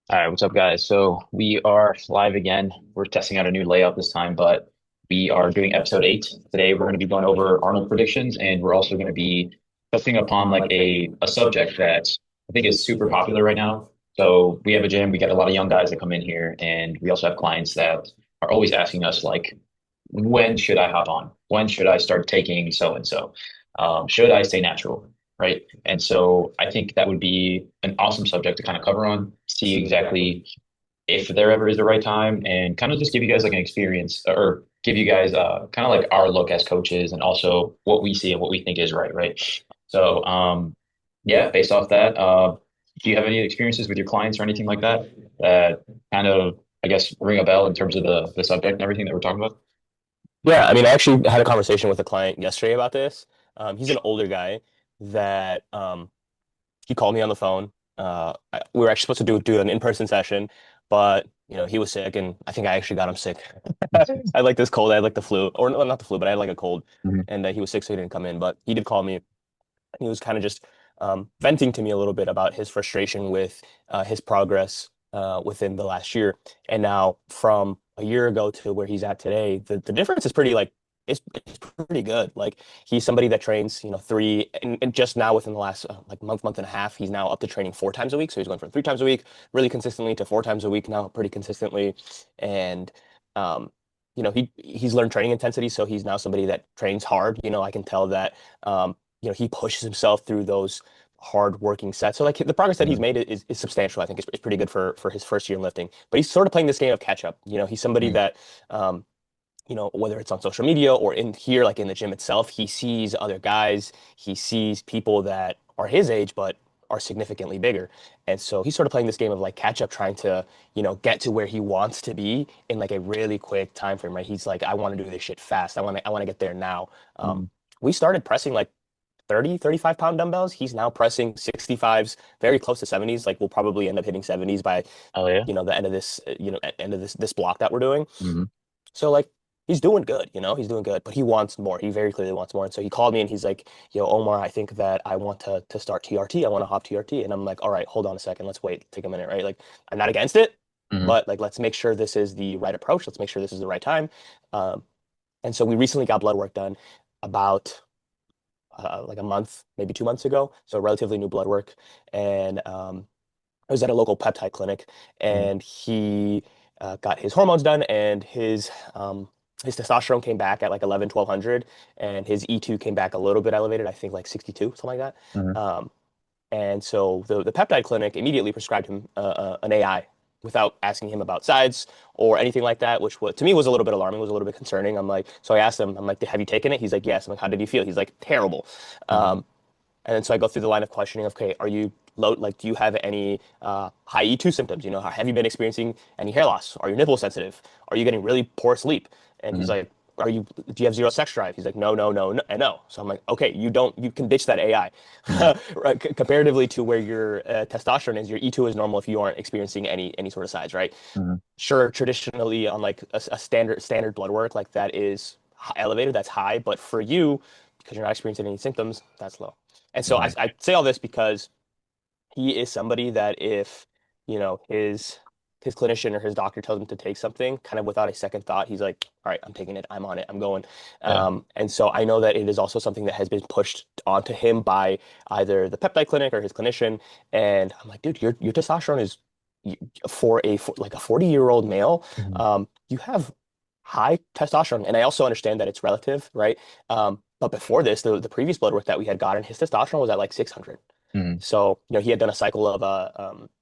All right, what's up, guys? So we are live again. We're testing out a new layout this time, but we are doing episode 8. Today, we're going to be going over Arnold predictions, and we're also going to be touching upon like a subject that I think is super popular right now. So we have a gym, we get a lot of young guys that come in here, and we also have clients that are always asking us like, when should I hop on? When should I start taking so and so? Should I stay natural? Right. And so I think that would be an awesome subject to kind of cover on, see exactly if there ever is the right time, and kind of just give you guys like an experience or give you guys kind of like our look as coaches and also what we see and what we think is right. Right. So, yeah, based off that, do you have any experiences with your clients or anything like that that kind of, I guess, ring a bell in terms of the subject and everything that we're talking about? Yeah, I mean, I actually had a conversation with a client yesterday about this. He's an older guy that he called me on the phone. We were actually supposed to do an in-person session, but he was sick, and I think I actually got him sick. I had like this cold, I had like the flu, or no, not the flu, but I had like a cold, Mhm. and he was sick, so he didn't come in. But he did call me. He was kind of just venting to me a little bit about his frustration with his progress within the last year. And now from a year ago to where he's at today, the difference is pretty like it's pretty good. Like he's somebody that trains, three and just now within the last like month and a half, he's now up to training 4 times a week. So he's going from 3 times a week really consistently to 4 times a week now pretty consistently. And he's learned training intensity, so he's now somebody that trains hard. I can tell that he pushes himself through those hard working sets. So like the progress that he's Mhm. made is substantial. I think it's pretty good for his first year in lifting. But he's sort of playing this game of catch up. He's somebody Mhm. that whether it's on social media or in here, like in the gym itself, he sees other guys, he sees people that are his age, but are significantly bigger. And so he's sort of playing this game of like catch up, trying to, get to where he wants to be in like a really quick time frame, right? He's like, I want to do this shit fast. I want to get there now. Mhm. We started pressing like 30, 35 pound dumbbells. He's now pressing 65s, very close to 70s. Like we'll probably end up hitting 70s by, Oh yeah. the end of this, end of this block that we're doing. Mhm. So like he's doing good, he's doing good, but he wants more. He very clearly wants more. And so he called me and he's like, "Yo, Omar, I think that I want to start TRT. I want to hop TRT." And I'm like, "All right, hold on a second. Let's wait. Take a minute, right? Like I'm not against it, Mhm. but like let's make sure this is the right approach. Let's make sure this is the right time." Um, and so we recently got blood work done about like a month, maybe 2 months ago. So relatively new blood work. And I was at a local peptide clinic, Mhm. and he got his hormones done, and his testosterone came back at like 11, 1200, and his E2 came back a little bit elevated, I think like 62, something like Mhm. that. And so the peptide clinic immediately prescribed him an AI without asking him about sides or anything like that, which to me was a little bit alarming, was a little bit concerning. I'm like, so I asked him, I'm like, have you taken it? He's like, yes. I'm like, how did you feel? He's like, terrible. Mhm. Um, and then so I go through the line of questioning of, okay, are you low, like, do you have any high E2 symptoms? Have you been experiencing any hair loss? Are you nipple sensitive? Are you getting really poor sleep? And he's Mhm. like, do you have zero sex drive? He's like, no, no, no, no, and no. So I'm like, okay, you can ditch that AI. Mhm. Right? Comparatively to where your testosterone is, your E2 is normal if you aren't experiencing any sort of sides, right? Mhm. Sure, traditionally on like a standard blood work, like that is elevated, that's high, but for you, because you're not experiencing any symptoms, that's low. And so Mhm. I say all this because he is somebody that if, his clinician or his doctor tells him to take something, kind of without a second thought, he's like, all right, I'm taking it, I'm on it, I'm going. Yeah. And so I know that it is also something that has been pushed onto him by either the peptide clinic or his clinician. And I'm like, dude, your testosterone is for like a 40-year-old male, Mhm. you have high testosterone. And I also understand that it's relative, right? But before this, the previous blood work that we had gotten, his testosterone was at like 600. Mhm. So, he had done a cycle of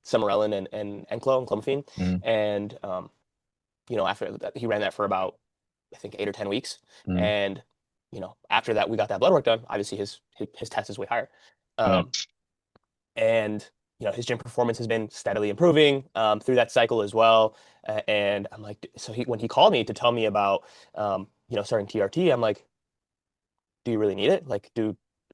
Sermorelin and Enclo and Clomiphene. Mhm. And, after that, he ran that for about, I think, 8 or 10 weeks. Mhm. And, after that, we got that blood work done. Obviously, his test is way higher. Yeah. Um, and his gym performance has been steadily improving through that cycle as well. And I'm like, so when he called me to tell me about starting TRT, I'm like, do you really need it? Like,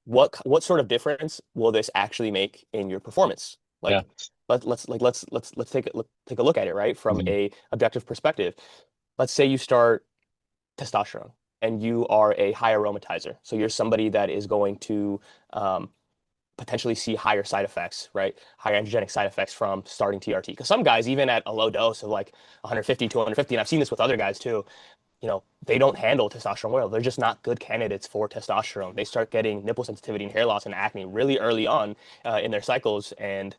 what sort of difference will this actually make in your performance? Yeah. Like, let's take a look at it, right, from Mhm. a objective perspective. Let's say you start testosterone and you are a high aromatizer, so you're somebody that is going to um, potentially see higher side effects, right? Higher androgenic side effects from starting TRT. Because some guys, even at a low dose of like 150, 250, and I've seen this with other guys too, they don't handle testosterone well. They're just not good candidates for testosterone. They start getting nipple sensitivity and hair loss and acne really early on in their cycles. And,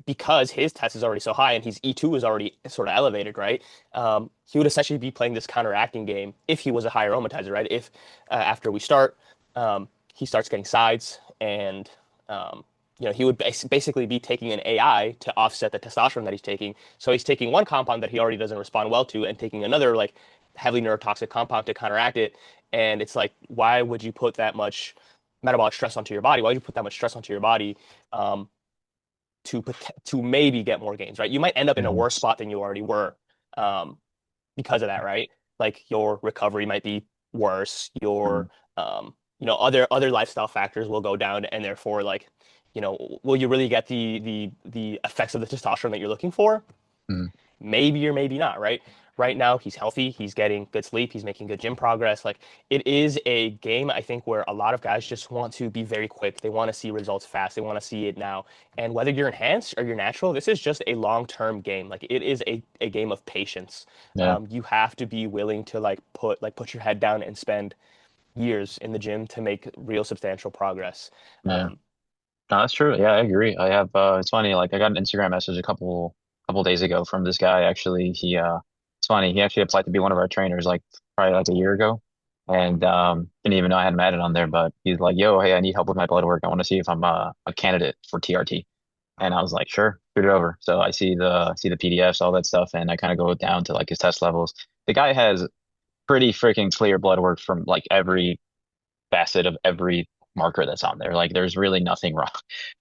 because his test is already so high and his E2 is already sort of elevated, right? He would essentially be playing this counteracting game if he was a high aromatizer, right? If after we start, he starts getting sides and, he would basically be taking an AI to offset the testosterone that he's taking. So he's taking one compound that he already doesn't respond well to and taking another like heavily neurotoxic compound to counteract it. And it's like, why would you put that much metabolic stress onto your body? Why would you put that much stress onto your body um, to to maybe get more gains, right? You might end up in a Mhm. worse spot than you already were um, because of that, right? Like your recovery might be worse. Mhm. Other lifestyle factors will go down, and therefore, like, will you really get the effects of the testosterone that you're looking for? Mhm. Maybe or maybe not, right? Right now, he's healthy, he's getting good sleep, he's making good gym progress. Like, it is a game, I think, where a lot of guys just want to be very quick. They want to see results fast, they want to see it now. And whether you're enhanced or you're natural, this is just a long-term game. Like, it is a game of patience. Yeah. You have to be willing to put your head down and spend years in the gym to make real substantial progress. Yeah. Um, No, that's true. Yeah, I agree. I have it's funny, like I got an Instagram message a couple days ago from this guy actually. It's funny, he actually applied to be one of our trainers like probably like a year ago. And didn't even know I had him added on there, but he's like, "Yo, hey, I need help with my blood work. I want to see if I'm a candidate for TRT." And I was like, "Sure, shoot it over." So I see the PDFs, all that stuff, and I kind of go down to like his test levels. The guy has pretty freaking clear blood work from like every facet of every marker that's on there. Like there's really nothing wrong.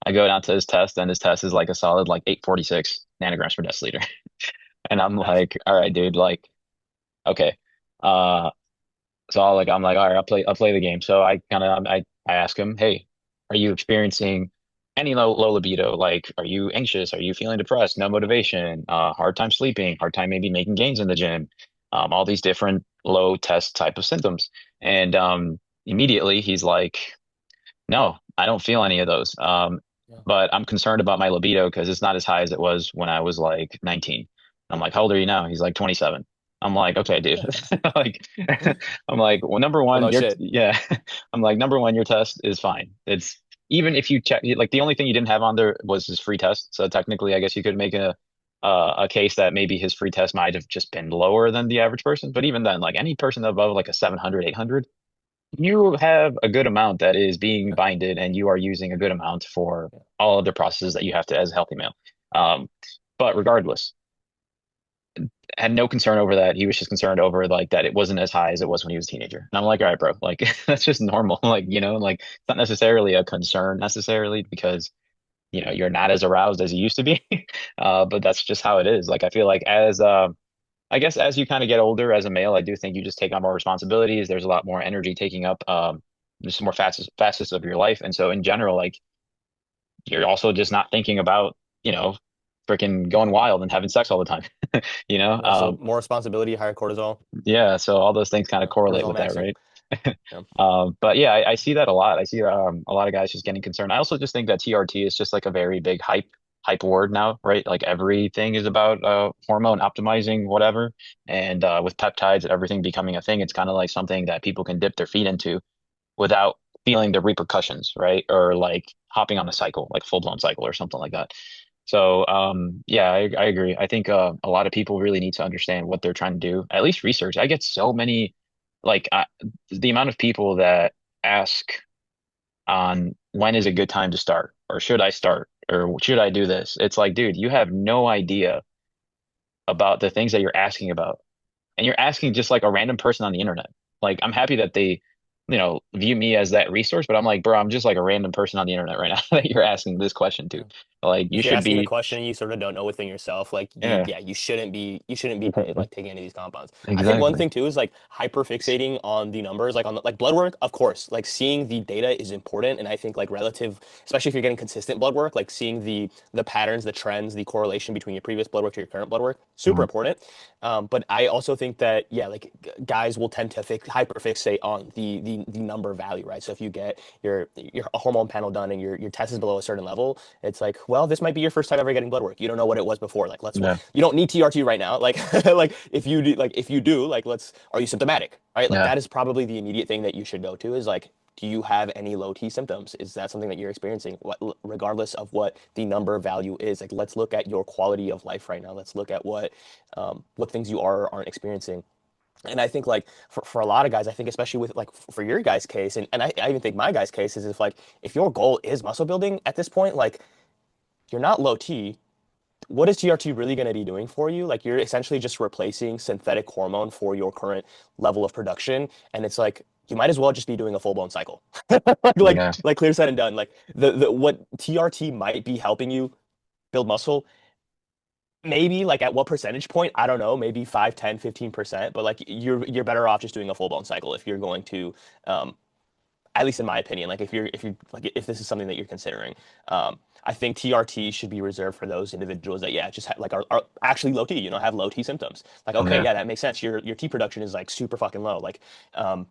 I go down to his test and his test is like a solid like 846 nanograms per deciliter. And I'm nice. like, all right, dude, like, okay. Uh so I'm like, all right, I'll play the game. So I kind of I ask him, hey, are you experiencing any low libido? Like, are you anxious? Are you feeling depressed? No motivation, hard time sleeping, hard time maybe making gains in the gym, all these different low test type of symptoms. And immediately he's like, no, I don't feel any of those. Yeah. But I'm concerned about my libido because it's not as high as it was when I was like 19. I'm like, how old are you now? He's like 27. I'm like, okay, dude. Like, I'm like, well, number Well, one, no shit. yeah. I'm like, number one, your test is fine. It's even if you check, like, the only thing you didn't have on there was his free test. So technically, I guess you could make a case that maybe his free test might have just been lower than the average person. But even then, like any person above like a 700, 800 you have a good amount that is being Yeah. binded and you are using a good amount for Yeah. all of the processes that you have to as a healthy male. Um, but regardless, had no concern over that. He was just concerned over like that it wasn't as high as it was when he was a teenager. And I'm like, all right, bro, like that's just normal. Like, like it's not necessarily a concern necessarily because, you're not as aroused as you used to be. But that's just how it is. Like I feel like I guess as you kind of get older as a male, I do think you just take on more responsibilities. There's a lot more energy taking up just more facets of your life. And so in general, like you're also just not thinking about, freaking going wild and having sex all the time, you know? Yeah. So more responsibility, higher cortisol, Yeah, so all those things kind of correlate cortisol with that, maxing. right? Yeah. But yeah, I see that a lot. I see a lot of guys just getting concerned. I also just think that TRT is just like a very big hype word now, right? Like everything is about hormone optimizing whatever. And with peptides and everything becoming a thing, it's kind of like something that people can dip their feet into without feeling the repercussions, right? Or like hopping on a cycle, like full blown cycle or something like that. So yeah, I agree. I think a lot of people really need to understand what they're trying to do. At least research. I get so many like the amount of people that ask on when is a good time to start or should I start or should I do this? It's like, dude, you have no idea about the things that you're asking about. And you're asking just like a random person on the internet. Like I'm happy that they, view me as that resource, but I'm like, bro, I'm just like a random person on the internet right now that you're asking this question to. Like you If you're should asking the be, question you sort of don't know within yourself, like yeah, you shouldn't be like taking any of these compounds. I think one exactly. thing too is like hyper fixating on the numbers, like on the, like blood work, of course, like seeing the data is important. And I think like relative, especially if you're getting consistent blood work, like seeing the patterns, the trends, the correlation between your previous blood work to your current blood work, super Mhm. important. But I also think that yeah, like guys will tend to hyper fixate on the number value, right? So if you get your hormone panel done and your test is below a certain level, it's like, well, this might be your first time ever getting blood work. You don't know what it was before. Like, Yeah, you don't need TRT right now. Like, like if you do, like, are you symptomatic? Right? Like, yeah, that is probably the immediate thing that you should go to is like, do you have any low T symptoms? Is that something that you're experiencing? Regardless of what the number value is, like, let's look at your quality of life right now. Let's look at what things you are or aren't experiencing. And I think like for a lot of guys, I think especially with like for your guys' case, and I even think my guys' case is if your goal is muscle building at this point, like you're not low T, what is TRT really going to be doing for you? Like you're essentially just replacing synthetic hormone for your current level of production, and it's like you might as well just be doing a full blown cycle. yeah, Like clear said and done. Like the what TRT might be helping you build muscle, maybe like at what percentage point? I don't know, maybe 5, 10, 15%, but like you're better off just doing a full blown cycle if you're going to um at least in my opinion, like if you like if this is something that you're considering, I think TRT should be reserved for those individuals that yeah, just like are actually low T, have low T symptoms. Like okay, yeah, yeah, that makes sense. Your T production is like super fucking low. Like um,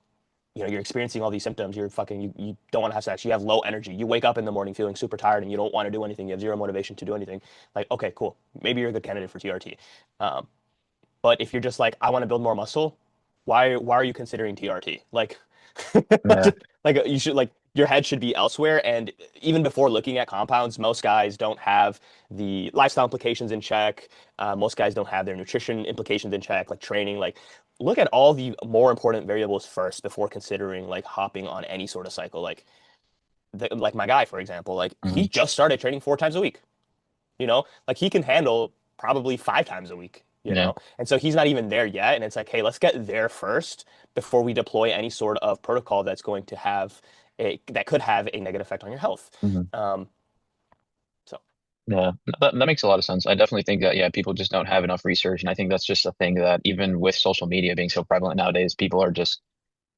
you're experiencing all these symptoms. You're fucking you don't want to have sex. You have low energy. You wake up in the morning feeling super tired and you don't want to do anything. You have zero motivation to do anything. Like okay, cool. Maybe you're a good candidate for TRT. Um, but if you're just like I want to build more muscle, why are you considering TRT? Like yeah. like you should like your head should be elsewhere. And even before looking at compounds, most guys don't have the lifestyle implications in check. Most guys don't have their nutrition implications in check, like training. Like look at all the more important variables first before considering like hopping on any sort of cycle. Like my guy, for example, like he Mhm. just started training 4 times a week. Like he can handle probably 5 times a week. Yeah. And so he's not even there yet. And it's like, hey, let's get there first before we deploy any sort of protocol that's going to have that could have a negative effect on your health. Mhm. Um, so Yeah, that makes a lot of sense. I definitely think that, yeah, people just don't have enough research. And I think that's just a thing that even with social media being so prevalent nowadays, people are just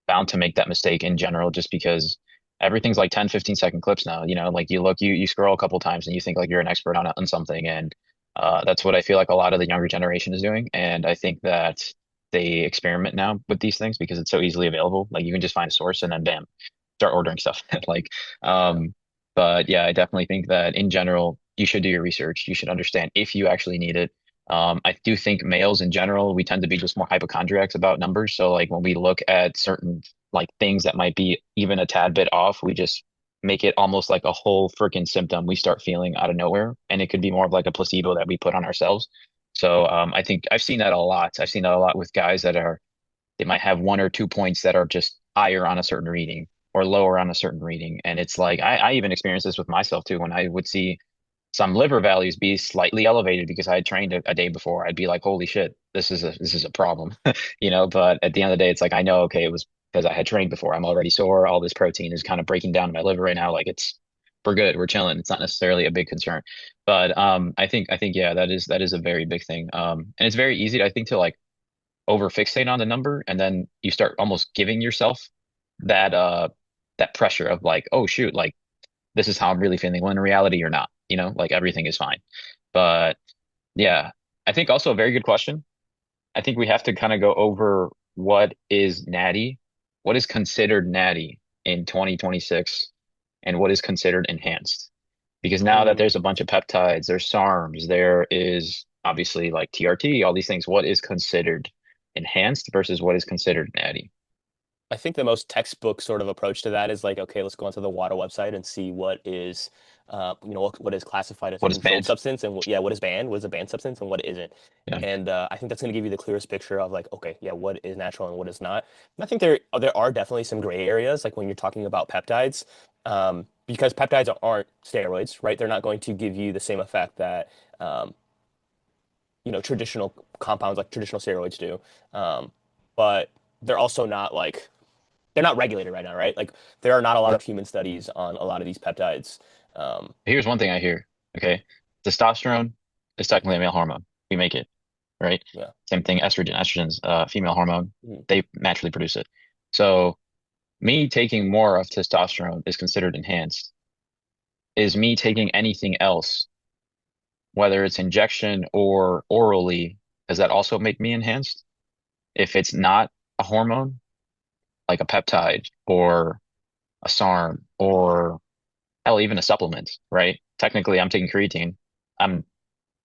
bound to make that mistake in general, just because everything's like 10, 15-second clips now. Like you look, you scroll a couple times and you think like you're an expert on something. And that's what I feel like a lot of the younger generation is doing. And I think that they experiment now with these things because it's so easily available. Like you can just find a source and then bam, start ordering stuff. Like, yeah, um, but yeah, I definitely think that in general, you should do your research. You should understand if you actually need it. I do think males in general, we tend to be just more hypochondriacs about numbers. So like when we look at certain like things that might be even a tad bit off, we just make it almost like a whole freaking symptom we start feeling out of nowhere. And it could be more of like a placebo that we put on ourselves. So I think I've seen that a lot. I've seen that a lot with guys that they might have 1 or 2 points that are just higher on a certain reading or lower on a certain reading. And it's like I even experienced this with myself too when I would see some liver values be slightly elevated because I had trained a day before. I'd be like, holy shit, this is a problem. But at the end of the day, it's like I know, okay, it was because I had trained before. I'm already sore. All this protein is kind of breaking down in my liver right now. Like we're good, we're chilling. It's not necessarily a big concern. But I think yeah, that is a very big thing. And it's very easy, I think, to like over fixate on the number, and then you start almost giving yourself that that pressure of like, oh shoot, like this is how I'm really feeling, when in reality you're not, like everything is fine. But yeah, I think also a very good question. I think we have to kind of go over what is natty, what is considered natty in 2026, and what is considered enhanced. Because now that there's a bunch of peptides, there's SARMs, there is obviously like TRT, all these things, what is considered enhanced versus what is considered natty? I think the most textbook sort of approach to that is like, okay, let's go onto the WADA website and see what is, what is classified as a What is controlled banned? substance and yeah, what is a banned substance and what isn't. Yeah. And I think that's going to give you the clearest picture of like, okay, yeah, what is natural and what is not. And I think there are definitely some gray areas, like when you're talking about peptides, because peptides aren't steroids, right? They're not going to give you the same effect that um, traditional compounds like traditional steroids do. But they're also not like they're not regulated right now, right? Like there are not a lot of human studies on a lot of these peptides. Um, Here's one thing I hear. Okay. Testosterone is technically a male hormone. We make it, right? Yeah. Same thing, estrogen. Estrogen's female hormone. Mhm. They naturally produce it. So me taking more of testosterone is considered enhanced. Is me taking anything else, whether it's injection or orally, does that also make me enhanced? If it's not a hormone, like a peptide or a SARM or hell, even a supplement, right? Technically, I'm taking creatine. I'm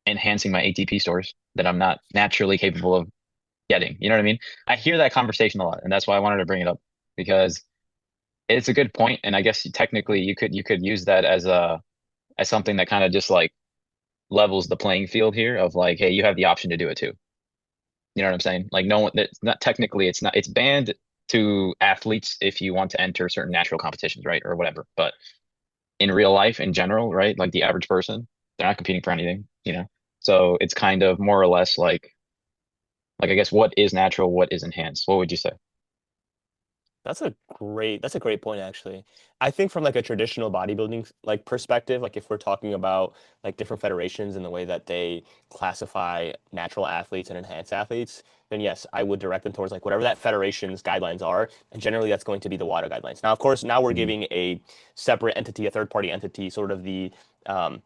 enhancing my ATP stores that I'm not naturally capable of getting. You know what I mean? I hear that conversation a lot, and that's why I wanted to bring it up because it's a good point, and I guess technically you could use that as something that kind of just like levels the playing field here of like, hey, you have the option to do it too. You know what I'm saying? Like no one that's not technically it's banned to athletes if you want to enter certain natural competitions, right? Or whatever. But in real life in general, right? Like the average person, they're not competing for anything, you know? So it's kind of more or less like I guess what is natural, what is enhanced? What would you say? That's a great point actually. I think from like a traditional bodybuilding like perspective, like if we're talking about like different federations and the way that they classify natural athletes and enhanced athletes, then yes, I would direct them towards like whatever that federation's guidelines are, and generally that's going to be the WADA guidelines. Now, of course, now we're Mhm. giving a separate entity, a third party entity, sort of um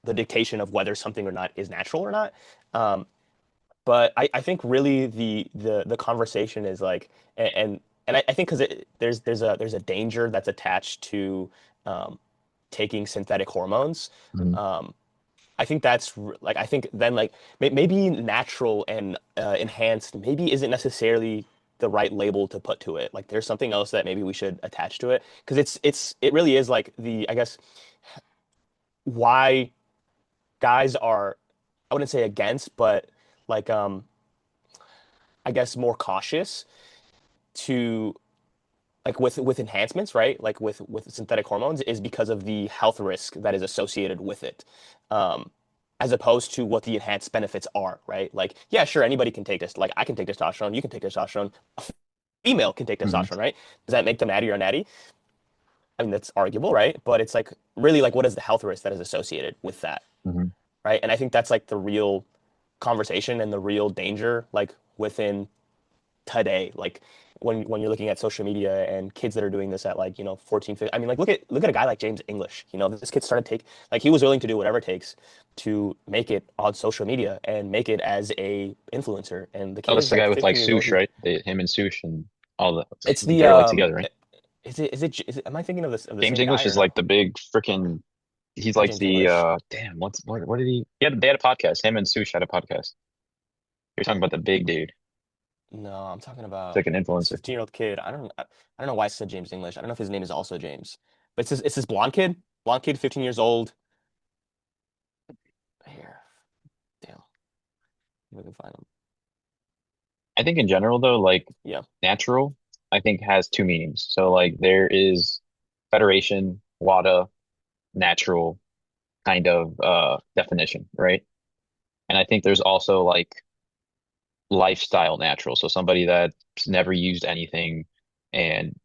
the dictation of whether something or not is natural or not. Um, but I think really the conversation is like and I think because there's a danger that's attached to um, taking synthetic hormones. Mhm. Um, I think like I think then like maybe natural and enhanced maybe isn't necessarily the right label to put to it. Like there's something else that maybe we should attach to it because it really is like the I guess why guys are I wouldn't say against, but like I guess more cautious to like with enhancements, right? Like with synthetic hormones is because of the health risk that is associated with it. Um, as opposed to what the enhanced benefits are, right? Like, yeah, sure, anybody can take this. Like, I can take testosterone, you can take testosterone, a female can take Mhm. testosterone, right? Does that make them natty or natty? I mean, that's arguable, right? But it's like really like what is the health risk that is associated with that, Mhm. right? And I think that's like the real conversation and the real danger, like within today like when you're looking at social media and kids that are doing this at like 14 15, I mean like look at a guy like James English, this kid started take like he was willing to do whatever it takes to make it on social media and make it as a influencer, and the Oh, kid that's is the guy like with like 15 years old. swoosh, He's right? Him and swoosh and all the it's the they're like together, right? am I thinking of this of the James same guy English or is like no? the big freaking he's Not like James the English. damn what did they had a podcast. Him and swoosh had a podcast. You're talking about the big dude. No, I'm talking It's about like an this influencer. 15-year-old kid. I don't know why I said James English. I don't know if his name is also James, but it's this blonde kid 15 years old. Here, damn, if I can find him. I think in general though, like Yeah. natural, I think has two meanings. So like there is federation, WADA, natural kind of definition, right? And I think there's also like lifestyle natural. So somebody that's never used anything and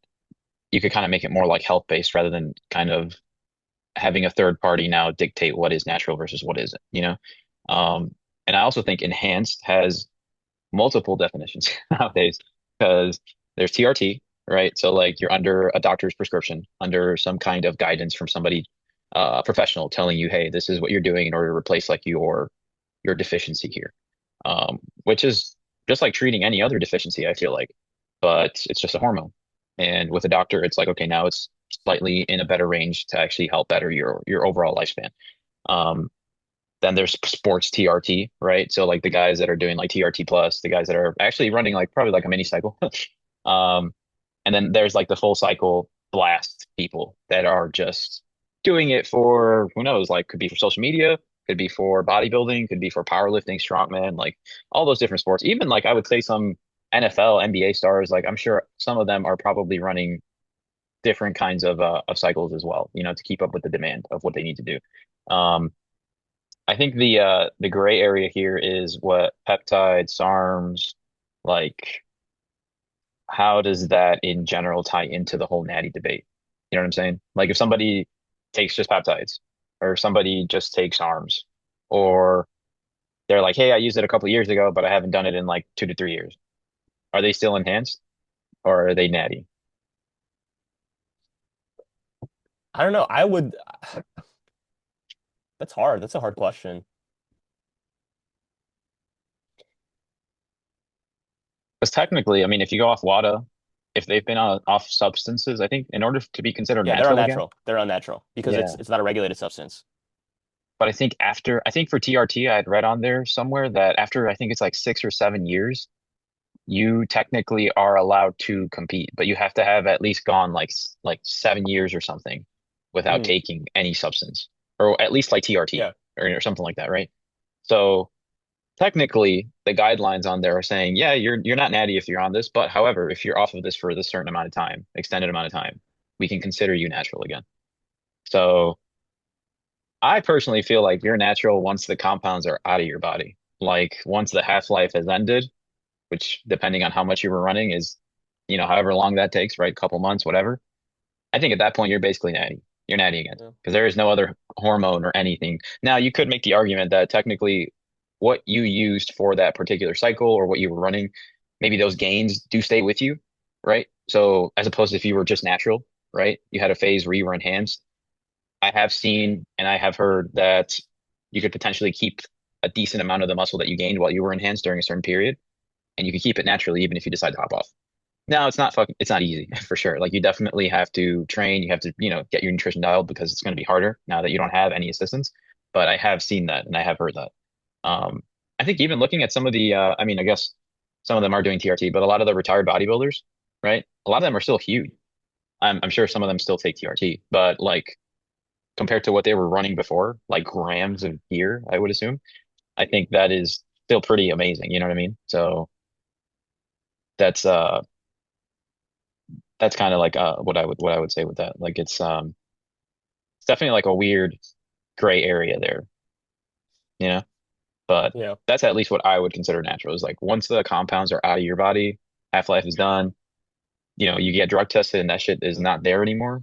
you could kind of make it more like health based rather than kind of having a third party now dictate what is natural versus what isn't, you know? And I also think enhanced has multiple definitions nowadays because there's TRT, right? So like you're under a doctor's prescription, under some kind of guidance from somebody professional telling you, hey, this is what you're doing in order to replace like your deficiency here. Which is just like treating any other deficiency, I feel like, but it's just a hormone. And with a doctor, it's like, okay, now it's slightly in a better range to actually help better your overall lifespan. Um, then there's sports TRT, right? So like the guys that are doing like TRT plus, the guys that are actually running like probably like a mini cycle. Um, and then there's like the full cycle blast people that are just doing it for who knows, like could be for social media, could be for bodybuilding, could be for powerlifting, strongman, like all those different sports. Even like I would say some NFL, NBA stars, like I'm sure some of them are probably running different kinds of cycles as well, to keep up with the demand of what they need to do. Um, I think the gray area here is what peptides, SARMs, like how does that in general tie into the whole natty debate? You know what I'm saying? Like if somebody takes just peptides, or somebody just takes arms, or they're like, hey, I used it a couple years ago, but I haven't done it in like 2 to 3 years. Are they still enhanced or are they natty? I don't know. I would. That's hard. That's a hard question. Because technically, I mean, if you go off WADA, if they've been off substances, I think in order to be considered Yeah, they're natural again, unnatural. They're unnatural because yeah. it's not a regulated substance. But I think for TRT, I had read on there somewhere that after I think it's like 6 or 7 years, you technically are allowed to compete, but you have to have at least gone like 7 years or something without Mm, taking any substance, or at least like TRT yeah. or something like that, right? So technically, the guidelines on there are saying, yeah, you're not natty if you're on this, but however, if you're off of this for this certain amount of time, extended amount of time, we can consider you natural again. So I personally feel like you're natural once the compounds are out of your body. Like once the half-life has ended, which depending on how much you were running is, however long that takes, right? Couple months, whatever. I think at that point you're basically natty. You're natty again Yeah. because there is no other hormone or anything. Now you could make the argument that technically what you used for that particular cycle or what you were running, maybe those gains do stay with you, right? So as opposed to if you were just natural, right? You had a phase where you were enhanced. I have seen and I have heard that you could potentially keep a decent amount of the muscle that you gained while you were enhanced during a certain period, and you can keep it naturally even if you decide to hop off. No, it's not easy for sure. Like you definitely have to train, you have to, get your nutrition dialed because it's going to be harder now that you don't have any assistance. But I have seen that and I have heard that. Um, I think even looking at some of the, I mean, I guess some of them are doing TRT, but a lot of the retired bodybuilders, right? A lot of them are still huge. I'm sure some of them still take TRT, but like compared to what they were running before, like grams of gear, I would assume. I think that is still pretty amazing. You know what I mean? So that's that's kind of like what I would say with that. Like it's definitely like a weird gray area there, you know? But Yeah. that's at least what I would consider natural is like once the compounds are out of your body, half-life is done, you get drug tested and that shit is not there anymore.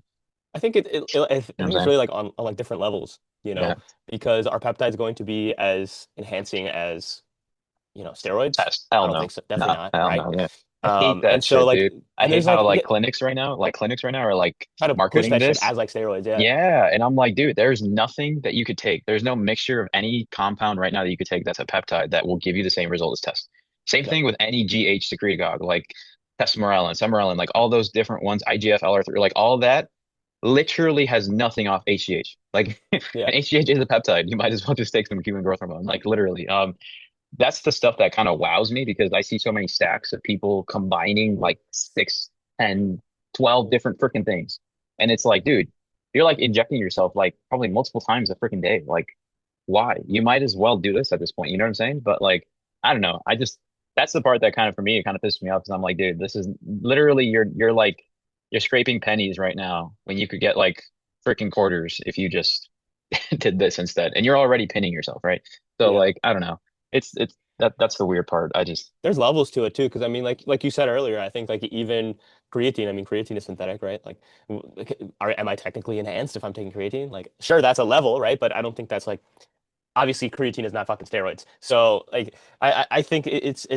I think I You know what I'm think it's saying? really like on like different levels, Yeah. because our peptide's going to be as enhancing as, steroids. Test. I Hell don't no. think so. Definitely No, not, hell right? no. Yeah. I hate And that so shit, like, dude. I and hate there's how yeah, like clinics right now are like try to push marketing that shit this. as like steroids. Yeah. Yeah, and I'm like, dude, there's nothing that you could take. There's no mixture of any compound right now that you could take that's a peptide that will give you the same result as test. Same Yep. thing with any GH secretagogue, like tesamorelin, samorelin, like all those different ones, IGF, LR3, like all that literally has nothing off HGH. Like, and Yeah. HGH is a peptide. You might as well just take some human growth hormone, like literally. That's the stuff that kind of wows me because I see so many stacks of people combining like 6, 10, 12 different freaking things. And it's like, dude, you're like injecting yourself like probably multiple times a freaking day. Like, why? You might as well do this at this point. You know what I'm saying? But like, I don't know. That's the part that kind of for me, it kind of pisses me off because I'm like, dude, this is literally you're like you're scraping pennies right now when you could get like freaking quarters if you just did this instead. And you're already pinning yourself, right? So Yeah. like, I don't know. That's the weird part. I just There's levels to it too, because I mean, like you said earlier, I think like even creatine. I mean, creatine is synthetic, right? Am I technically enhanced if I'm taking creatine? Like, sure, that's a level, right? But I don't think that's like obviously creatine is not fucking steroids. So like I think it's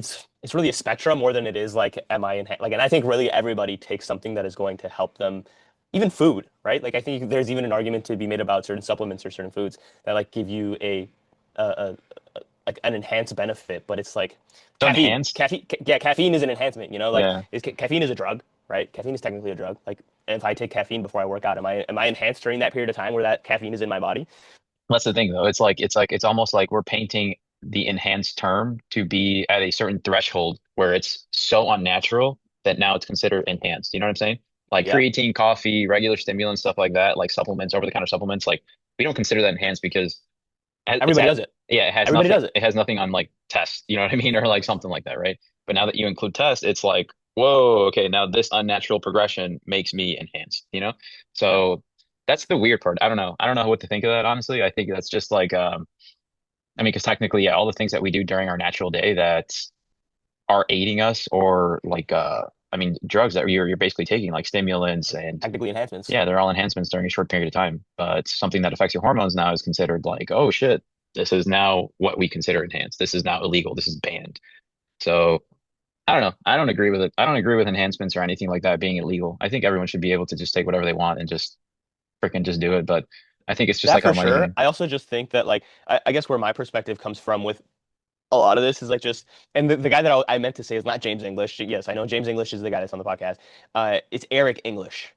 really a spectrum more than it is like am I in like, and I think really everybody takes something that is going to help them, even food, right? Like I think there's even an argument to be made about certain supplements or certain foods that like give you a like an enhanced benefit, but it's like so caffeine. enhanced. Yeah, caffeine is an enhancement, like Yeah. caffeine is a drug, right? Caffeine is technically a drug. Like if I take caffeine before I work out, am I enhanced during that period of time where that caffeine is in my body? That's the thing though. It's almost like we're painting the enhanced term to be at a certain threshold where it's so unnatural that now it's considered enhanced. You know what I'm saying? Like Yeah. creatine, coffee, regular stimulants, stuff like that, like supplements, over-the-counter supplements, like we don't consider that enhanced because it's Everybody does it. yeah, Everybody does it. it has nothing on like test, you know what I mean? Or like something like that, right? But now that you include test, it's like, whoa, okay, now this unnatural progression makes me enhanced, you know? Yeah. So that's the weird part. I don't know. I don't know what to think of that, honestly. I think that's just like I mean, because technically, yeah, all the things that we do during our natural day that are aiding us or like I mean, drugs that you're basically taking, like stimulants, and Technically enhancements. yeah, they're all enhancements during a short period of time. But something that affects your hormones now is considered like, oh shit, this is now what we consider enhanced. This is now illegal. This is banned. So I don't know. I don't agree with it. I don't agree with enhancements or anything like that being illegal. I think everyone should be able to just take whatever they want and just freaking just do it. But I think it's just That like a for money sure. thing. I also just think that like I guess where my perspective comes from with a lot of this is like just and the guy that I meant to say is not James English. Yes, I know James English is the guy that's on the podcast. It's Eric English.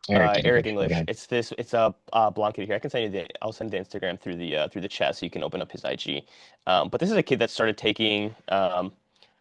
Eric Eric English. English. Okay. It's a blonde kid here. I can send you the I'll send the Instagram through the chat so you can open up his IG. But this is a kid that started taking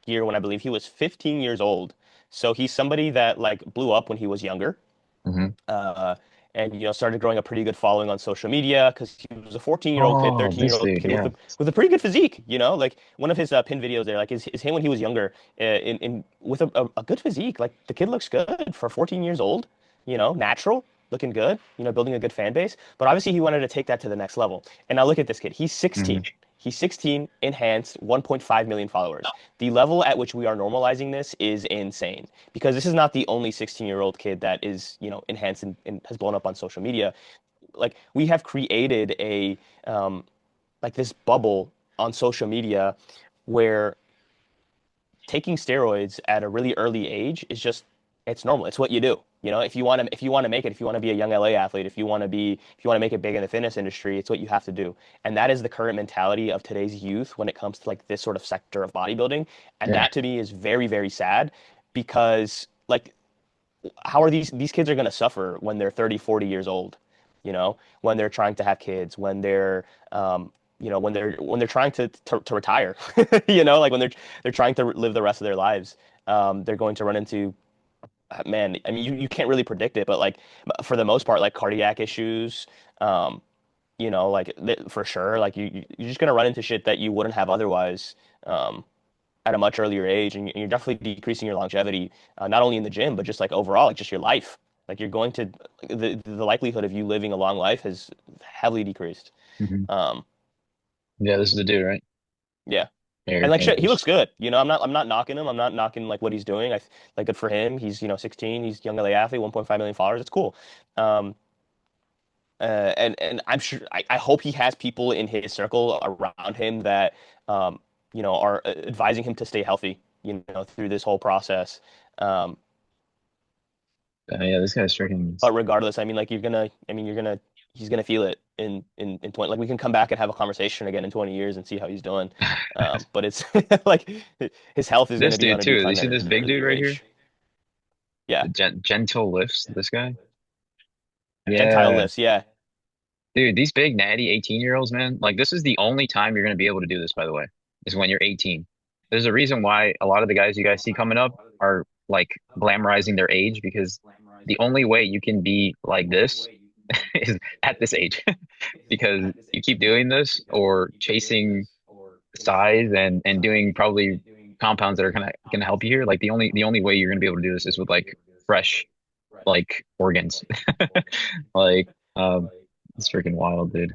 gear when I believe he was 15 years old. So he's somebody that like blew up when he was younger. Hmm. Uh, and started growing a pretty good following on social media because he was a 14-year-old kid, Oh, this 13-year-old dude. kid with Yeah. a pretty good physique. Like one of his pin videos there, like is him when he was younger, in with a good physique. Like the kid looks good for 14 years old. Natural, looking good. Building a good fan base. But obviously he wanted to take that to the next level. And now look at this kid. He's 16. Hmm. He's 16, enhanced, 1.5 million followers. The level at which we are normalizing this is insane because this is not the only 16-year-old kid that is, enhanced and has blown up on social media. Like we have created a like this bubble on social media where taking steroids at a really early age is just it's normal. It's what you do. If you want to make it, if you want to be a young LA athlete, if you want to make it big in the fitness industry, it's what you have to do. And that is the current mentality of today's youth when it comes to like this sort of sector of bodybuilding. And Yeah. that to me is very, very sad because like how are these kids are going to suffer when they're 30, 40 years old, when they're trying to have kids, when they're when they're trying to retire, like when they're trying to live the rest of their lives, they're going to run into man, I mean you can't really predict it, but like for the most part, like cardiac issues, um, like for sure, like you're just gonna run into shit that you wouldn't have otherwise. At a much earlier age, and you're definitely decreasing your longevity, not only in the gym, but just like overall, like just your life. Like you're going to the likelihood of you living a long life has heavily decreased. Hmm. Um, Yeah, this is the dude, right? yeah. And Eric like shit, he looks English. good. I'm not knocking him. I'm not knocking like what he's doing. Like good for him. He's 16. He's young LA athlete, 1.5 million followers. It's cool. Um, and I'm sure I hope he has people in his circle around him that um, are advising him to stay healthy, through this whole process. Um, Yeah, this guy's freaking. but regardless, I mean, like he's gonna feel it in 20. Like we can come back and have a conversation again in 20 years and see how he's doing. But it's like his health is This gonna be dude on a too. You decline see at this an big dude earlier right here? age. Yeah, The gentle lifts. This guy. Gentile Yeah, lifts. Yeah, dude. These big natty 18-year-olds, man. Like this is the only time you're gonna be able to do this. By the way, is when you're 18. There's a reason why a lot of the guys you guys see coming up are like glamorizing their age because the only way you can be like this is at this age because you keep doing this or chasing size and doing probably compounds that are gonna help you here. Like the only way you're gonna be able to do this is with like fresh like organs. Like it's freaking wild, dude.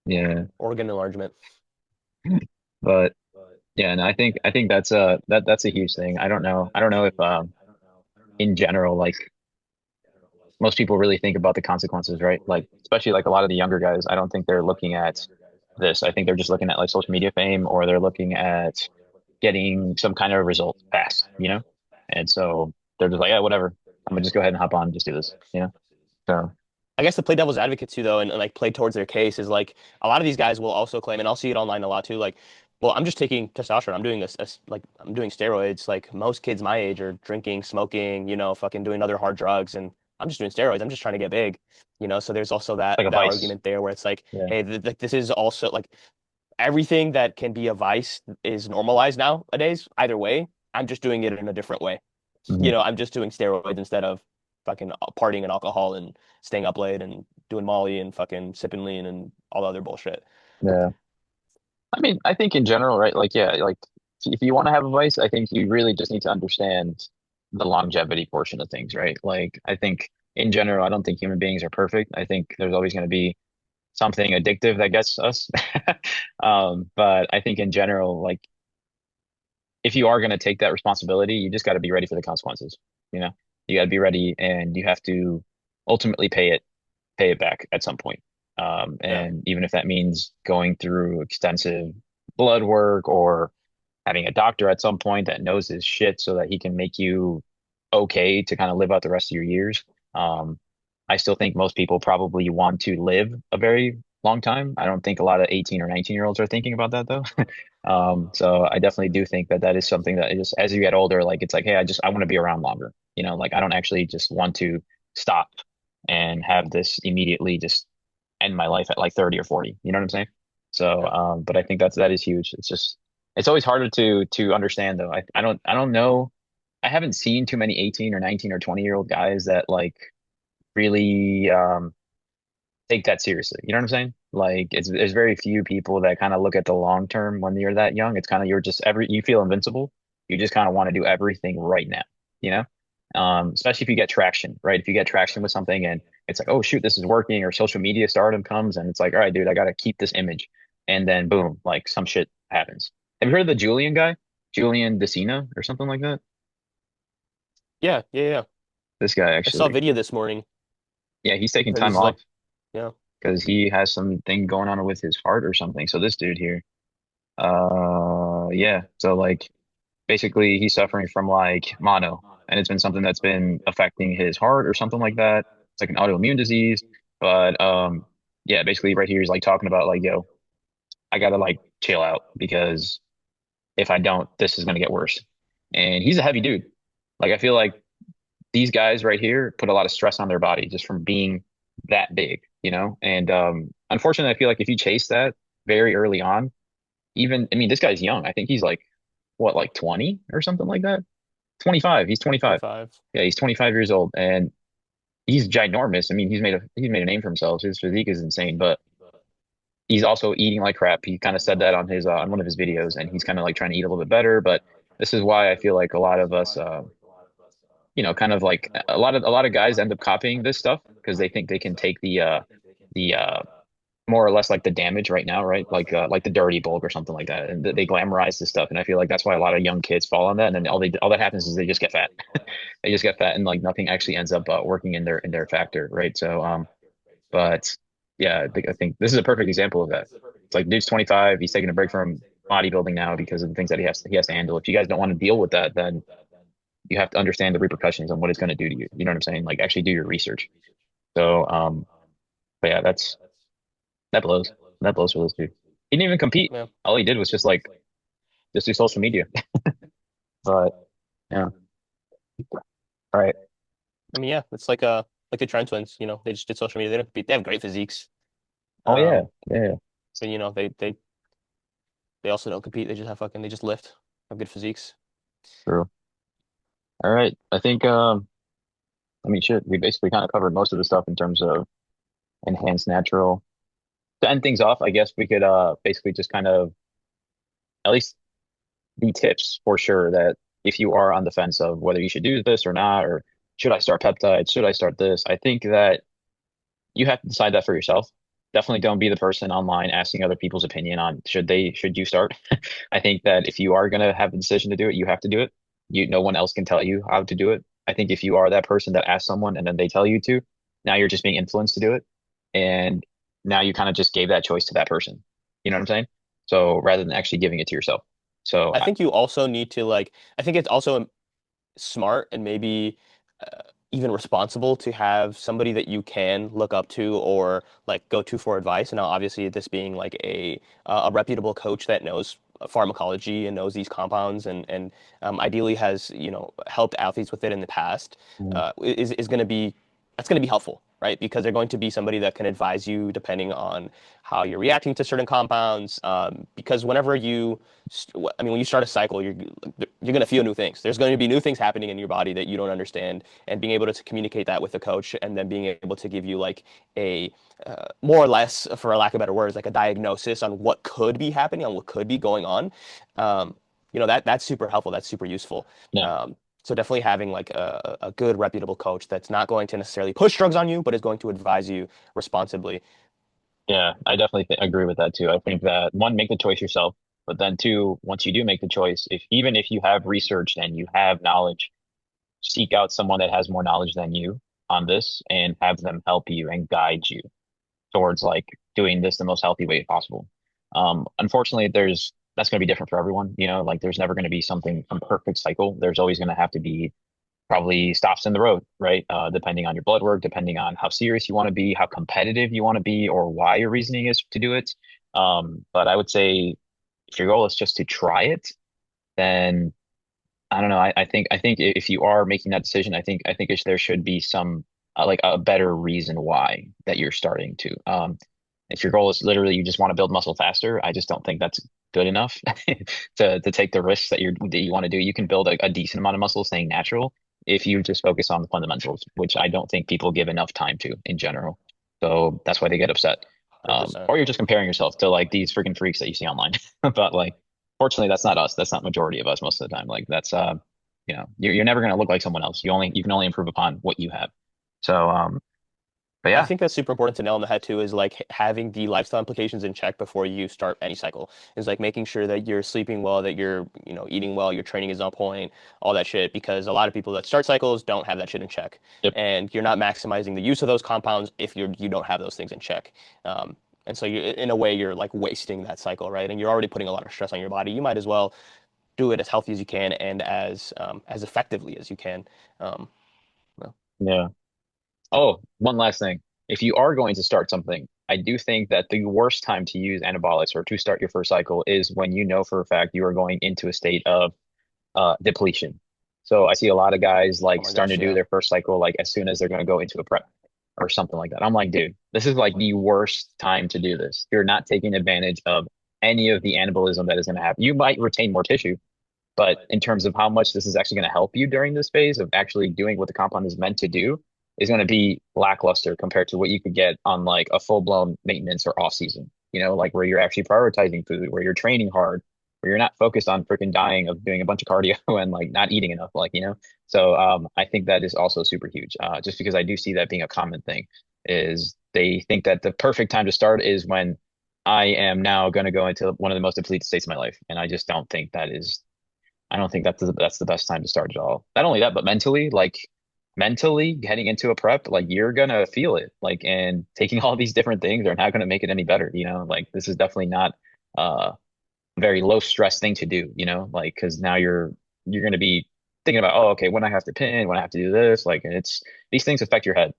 Yeah. organ enlargement. But yeah, and I think that's a huge thing. I don't know if in general like most people really think about the consequences, right? Like especially like a lot of the younger guys, I don't think they're looking at this. I think they're just looking at like social media fame or they're looking at getting some kind of result fast. And so they're just like, yeah, whatever. I'm gonna just go ahead and hop on and just do this. So I guess to play devil's advocate too, though, and like play towards their case is like a lot of these guys will also claim, and I'll see it online a lot too. Like, well, I'm just taking testosterone. I'm doing like I'm doing steroids. Like most kids my age are drinking, smoking, fucking doing other hard drugs, and I'm just doing steroids. I'm just trying to get big. So there's also it's that like a that vice. argument there where it's like, Yeah. hey, like this is also like everything that can be a vice is normalized nowadays. Either way, I'm just doing it in a different way. Mhm. I'm just doing steroids instead of fucking partying and alcohol and staying up late and doing Molly and fucking sipping lean and all the other bullshit. Yeah. I mean, I think in general, right? Like, yeah, like if you want to have a vice, I think you really just need to understand the longevity portion of things, right? Like, I think in general, I don't think human beings are perfect. I think there's always going to be something addictive that gets us. But I think in general, like if you are going to take that responsibility, you just got to be ready for the consequences. You know, you got to be ready, and you have to ultimately pay it back at some point. Yeah. And even if that means going through extensive blood work or having a doctor at some point that knows his shit so that he can make you okay to kind of live out the rest of your years. Um, I still think most people probably want to live a very long time. I don't think a lot of 18 or 19-year-olds are thinking about that though. So I definitely do think that that is something that just as you get older, like it's like, hey, I want to be around longer. Like I don't actually just want to stop and have this immediately just end my life at like 30 or 40. You know what I'm saying? So, Yeah. but I think that is huge. It's just it's always harder to understand though. I don't know. I haven't seen too many 18 or 19 or 20-year-old guys that like really take that seriously. You know what I'm saying? Like there's very few people that kind of look at the long term when you're that young. It's kind of you're just you feel invincible. You just kind of want to do everything right now, you know? Especially if you get traction, right? If you get traction with something and it's like, oh shoot, this is working, or social media stardom comes and it's like, all right, dude, I gotta keep this image. And then boom, like some shit happens. Have you heard of the Julian guy? Julian Decina or something like that? Yeah. Yeah. Yeah. This guy I saw a actually, video this morning. yeah, he's taking Heard time he's like, off yeah. because he has something going on with his heart or something. So this dude here, yeah. So like basically he's suffering from like mono, and it's been something that's been affecting his heart or something like that. It's like an autoimmune disease. But yeah, basically right here he's like talking about like, yo, I gotta like chill out because if I don't, this is gonna get worse. And he's a heavy dude. Like I feel like these guys right here put a lot of stress on their body just from being that big, you know? And unfortunately, I feel like if you chase that very early on, even I mean, this guy's young. I think he's like what, like 20 or something like that? 25. He's 25. 25. Yeah, he's 25 years old and he's ginormous. I mean, he's made a name for himself. His physique is insane, but he's also eating like crap. He kind of said that on his on one of his videos, and he's kind of like trying to eat a little bit better. But this is why I feel like a lot of us, kind of like a lot of guys end up copying this stuff because they think they can take the more or less like the damage right now, right? Like the dirty bulk or something like that, and they glamorize this stuff. And I feel like that's why a lot of young kids fall on that, and then all that happens is they just get fat. They just get fat, and like nothing actually ends up working in their factor, right? So but yeah, I think this is a perfect example of that. It's like dude's 25, he's taking a break from bodybuilding now because of the things that he has to handle. If you guys don't want to deal with that, then you have to understand the repercussions and what it's going to do to you. You know what I'm saying? Like actually do your research. So, but yeah, that blows. That blows for this dude. He didn't even compete. Yeah. All he did was just do social media. But yeah, all right. I mean, yeah, it's like the Trent twins, they just did social media. They don't compete. They have great physiques. Oh yeah, Um, yeah, but they also don't compete. They just lift, have good physiques. true. All right. I think I mean shit, we basically kind of covered most of the stuff in terms of enhanced natural. To end things off, I guess we could basically just kind of at least the tips for sure that if you are on the fence of whether you should do this or not, or should I start peptides, should I start this, I think that you have to decide that for yourself. Definitely don't be the person online asking other people's opinion on should you start. I think that if you are gonna have the decision to do it, you have to do it. No one else can tell you how to do it. I think if you are that person that asks someone and then they tell you to, now you're just being influenced to do it. And now you kind of just gave that choice to that person. You know what I'm saying? So rather than actually giving it to yourself. So I think you also need to I think it's also smart and maybe even responsible to have somebody that you can look up to or like go to for advice. And now, obviously, this being like a reputable coach that knows pharmacology and knows these compounds and ideally has helped athletes with it in the past mm, is going to be that's going to be helpful, right? Because they're going to be somebody that can advise you depending on how you're reacting to certain compounds. Because whenever I mean, when you start a cycle, you're going to feel new things. There's going to be new things happening in your body that you don't understand, and being able to communicate that with a coach, and then being able to give you like a more or less, for lack of better words, like a diagnosis on what could be happening, on what could be going on. Um, that's super helpful. That's super useful. yeah, So definitely having like a good reputable coach that's not going to necessarily push drugs on you, but is going to advise you responsibly. yeah, I definitely agree with that too. I think that one, make the choice yourself. But then two, once you do make the choice, if even if you have researched and you have knowledge, seek out someone that has more knowledge than you on this and have them help you and guide you towards like doing this the most healthy way possible. Unfortunately, there's that's going to be different for everyone. Like there's never going to be something a perfect cycle. There's always going to have to be probably stops in the road, right? Depending on your blood work, depending on how serious you want to be, how competitive you want to be, or why your reasoning is to do it. But I would say if your goal is just to try it, then I don't know. I think if you are making that decision, I think there should be some like a better reason why that you're starting to. If your goal is literally you just want to build muscle faster, I just don't think that's good enough to take the risks that you want to do. You can build a decent amount of muscle staying natural if you just focus on the fundamentals, which I don't think people give enough time to in general. So that's why they get upset. 100%. Or you're just comparing yourself to like these freaking freaks that you see online. But like fortunately, that's not us. That's not majority of us most of the time. Like that's you're never going to look like someone else. You can only improve upon what you have. So but I yeah, think that's super important to nail on the head too, is like having the lifestyle implications in check before you start any cycle. Is like making sure that you're sleeping well, that you're, eating well, your training is on point, all that shit. Because a lot of people that start cycles don't have that shit in check. yep, And you're not maximizing the use of those compounds if you don't have those things in check. And so in a way, you're like wasting that cycle, right? And you're already putting a lot of stress on your body. You might as well do it as healthy as you can and as effectively as you can. Um, well, yeah. Oh, one last thing. If you are going to start something, I do think that the worst time to use anabolics or to start your first cycle is when you know for a fact you are going into a state of depletion. So I see a lot of guys oh like my starting gosh, to do yeah. their first cycle like as soon as they're going to go into a prep or something like that. I'm like, dude, this is like the worst time to do this. You're not taking advantage of any of the anabolism that is going to happen. You might retain more tissue, but in terms of how much this is actually going to help you during this phase of actually doing what the compound is meant to do is going to be lackluster compared to what you could get on like a full-blown maintenance or off season, like where you're actually prioritizing food, where you're training hard, where you're not focused on freaking dying of doing a bunch of cardio and like not eating enough, So I think that is also super huge. Just because I do see that being a common thing is they think that the perfect time to start is when I am now going to go into one of the most depleted states of my life. And I just don't think I don't think that's the best time to start at all. Not only that, but mentally heading into a prep, like you're gonna feel it. Like and taking all these different things are not gonna make it any better, Like this is definitely not a very low stress thing to do, like because now you're gonna be thinking about, oh, okay, when I have to pin, when I have to do this, like and it's these things affect your head.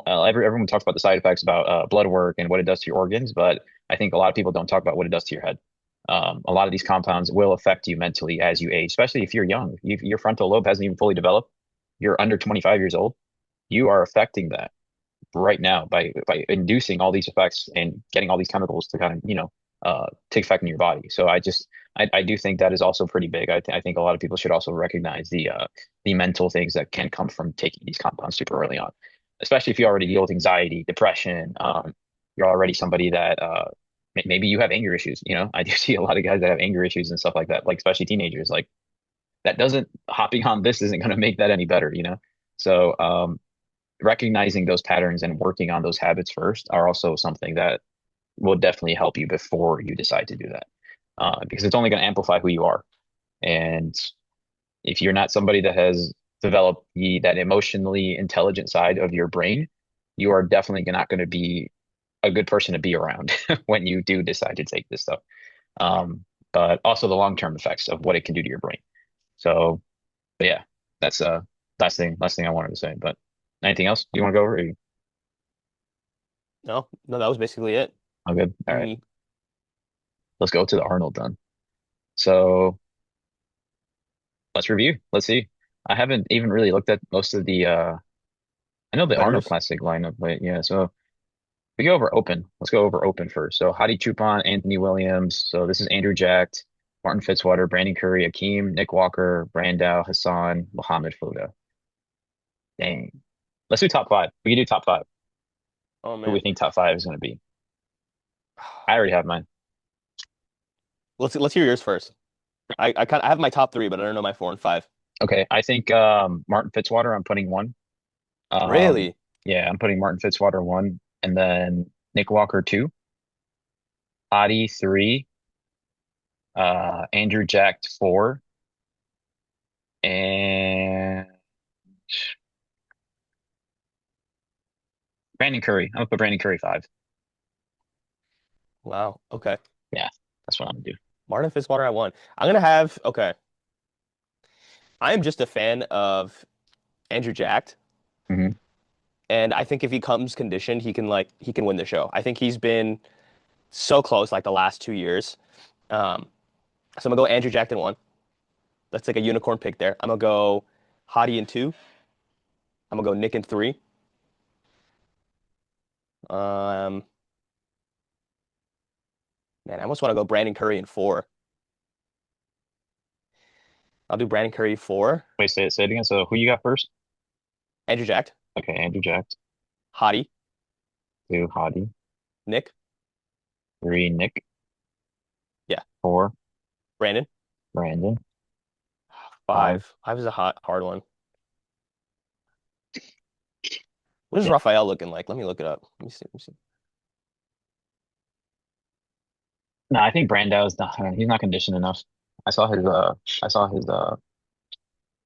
Everyone talks about the side effects about blood work and what it does to your organs, but I think a lot of people don't talk about what it does to your head. A lot of these compounds will affect you mentally as you age, especially if you're young. If your frontal lobe hasn't even fully developed, you're under 25 years old, you are affecting that right now by inducing all these effects and getting all these chemicals to kind of, take effect in your body. So I do think that is also pretty big. I think a lot of people should also recognize the mental things that can come from taking these compounds super early on, especially if you already deal with anxiety, depression. You're already somebody that maybe you have anger issues. I do see a lot of guys that have anger issues and stuff like that, like especially teenagers. Like that doesn't hopping on this isn't going to make that any better. So recognizing those patterns and working on those habits first are also something that will definitely help you before you decide to do that. Because it's only going to amplify who you are. And if you're not somebody that has developed that emotionally intelligent side of your brain, you are definitely not going to be a good person to be around when you do decide to take this stuff. Um, but also the long-term effects of what it can do to your brain. So, but yeah, that's last thing I wanted to say. But anything else you want to go over? No, no, that was basically it. All good. All right, We, let's go to the Arnold then. So let's review. Let's see. I haven't even really looked at most of the I know the Arnold competitors. Classic lineup, but yeah, so we go over open. Let's go over open first. So Hadi Chupon, Anthony Williams. So this is Andrew Jacked, Martin Fitzwater, Brandon Curry, Akeem, Nick Walker, Brandao, Hassan, Mohammed Fuda. Dang. Let's do top five. We can do top five. Oh Who we man. think top five is going to be. I already have mine. Let's hear yours first. I have my top three, but I don't know my four and five. Okay, I think Martin Fitzwater, I'm putting one. Um, Really? yeah, I'm putting Martin Fitzwater one, and then Nick Walker two, Hadi three, Andrew Jacked 4, and Brandon Curry. I'm gonna put Brandon Curry 5. Wow. Okay. Yeah, that's what I'm gonna do. Martin Fitzwater at 1. I'm gonna have okay. I am just a fan of Andrew Jacked, Hmm. and I think if he comes conditioned, he can win the show. I think he's been so close like the last 2 years. Um, so I'm gonna go Andrew Jacked in 1. That's like a unicorn pick there. I'm gonna go Hottie in 2. I'm gonna go Nick in 3. Um, Man, I almost want to go Brandon Curry in 4. I'll do Brandon Curry 4. Wait, say it again. So who you got first? Andrew Jacked, Okay, Andrew Jacked. Hottie, 2, Hadi. Nick. 3, Nick. Yeah, 4, Brandon. Brandon. 5. 5. 5 is a hard one. What is Yeah. Raphael looking like? Let me look it up. Let me see. Let me see. No, I think Brandau's not. He's not conditioned enough. I saw his. I saw his. I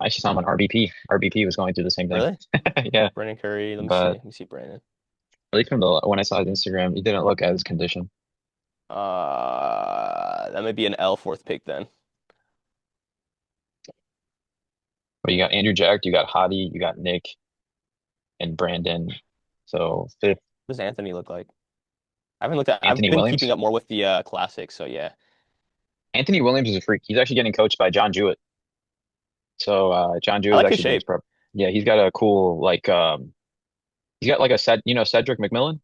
actually saw him on RBP. RBP was going through the same thing. Really? Yeah, Brandon Curry. Let me see. but Let me see Brandon. at least from the when I saw his Instagram, he didn't look as conditioned. That might be an L fourth pick then. But you got Andrew Jack, you got Hadi, you got Nick and Brandon. So fifth, What does Anthony look like? I haven't looked at. I've Anthony been keeping Williams. up more with the classics. So yeah. Anthony Williams is a freak. He's actually getting coached by John Jewett. So John I Jewett is like his actually doing his shape. prep. Yeah, he's got a cool like he's got like a Cedric McMillan.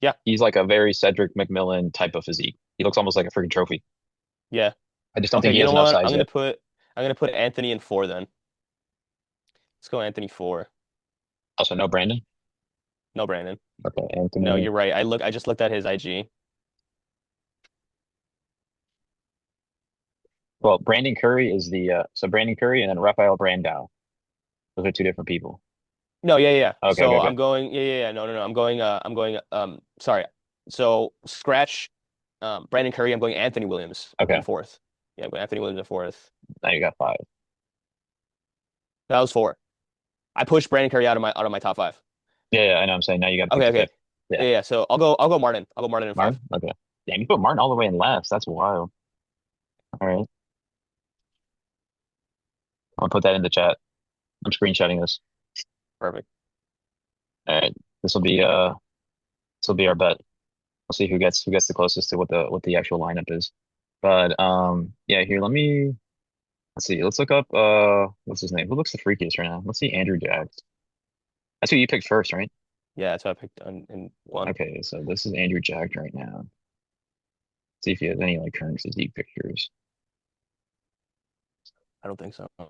Yeah. He's like a very Cedric McMillan type of physique. He looks almost like a freaking trophy. Yeah. I just don't Okay. think he You has know enough what? size yet. I'm gonna put Anthony in 4 then. Let's go Anthony 4. Also, no Brandon. No Brandon. Okay, No, Anthony. you're right. I just looked at his IG. Well, Brandon Curry is the so Brandon Curry and then Rafael Brandao. Those are two different people. No, yeah, yeah. Okay, okay, So okay. I'm going, yeah, yeah, yeah. No, no, no. I'm going, sorry. So scratch, Brandon Curry. I'm going Anthony Williams in Okay. 4th. Yeah, I'm going Anthony Williams in 4th. Now you got 5. That was 4. I pushed Brandon Curry out of my top 5. Yeah, yeah, I know. I'm saying now you got to pick Okay, the okay. fifth. Yeah, Yeah, yeah. So I'll go Martin. I'll go Martin in 5. Martin. Okay. Damn, you put Martin all the way in last. That's wild. All right, I'll put that in the chat. I'm screenshotting this. Perfect. All right, this will be this will be our bet. We'll see who gets the closest to what the actual lineup is. But yeah, here let's see. Let's look up what's his name? Who looks the freakiest right now? Let's see Andrew Jacks. That's who you picked first, right? Yeah, that's what I picked in 1. Okay, so this is Andrew Jack right now. See if he has any like current physique pictures. I don't think so. I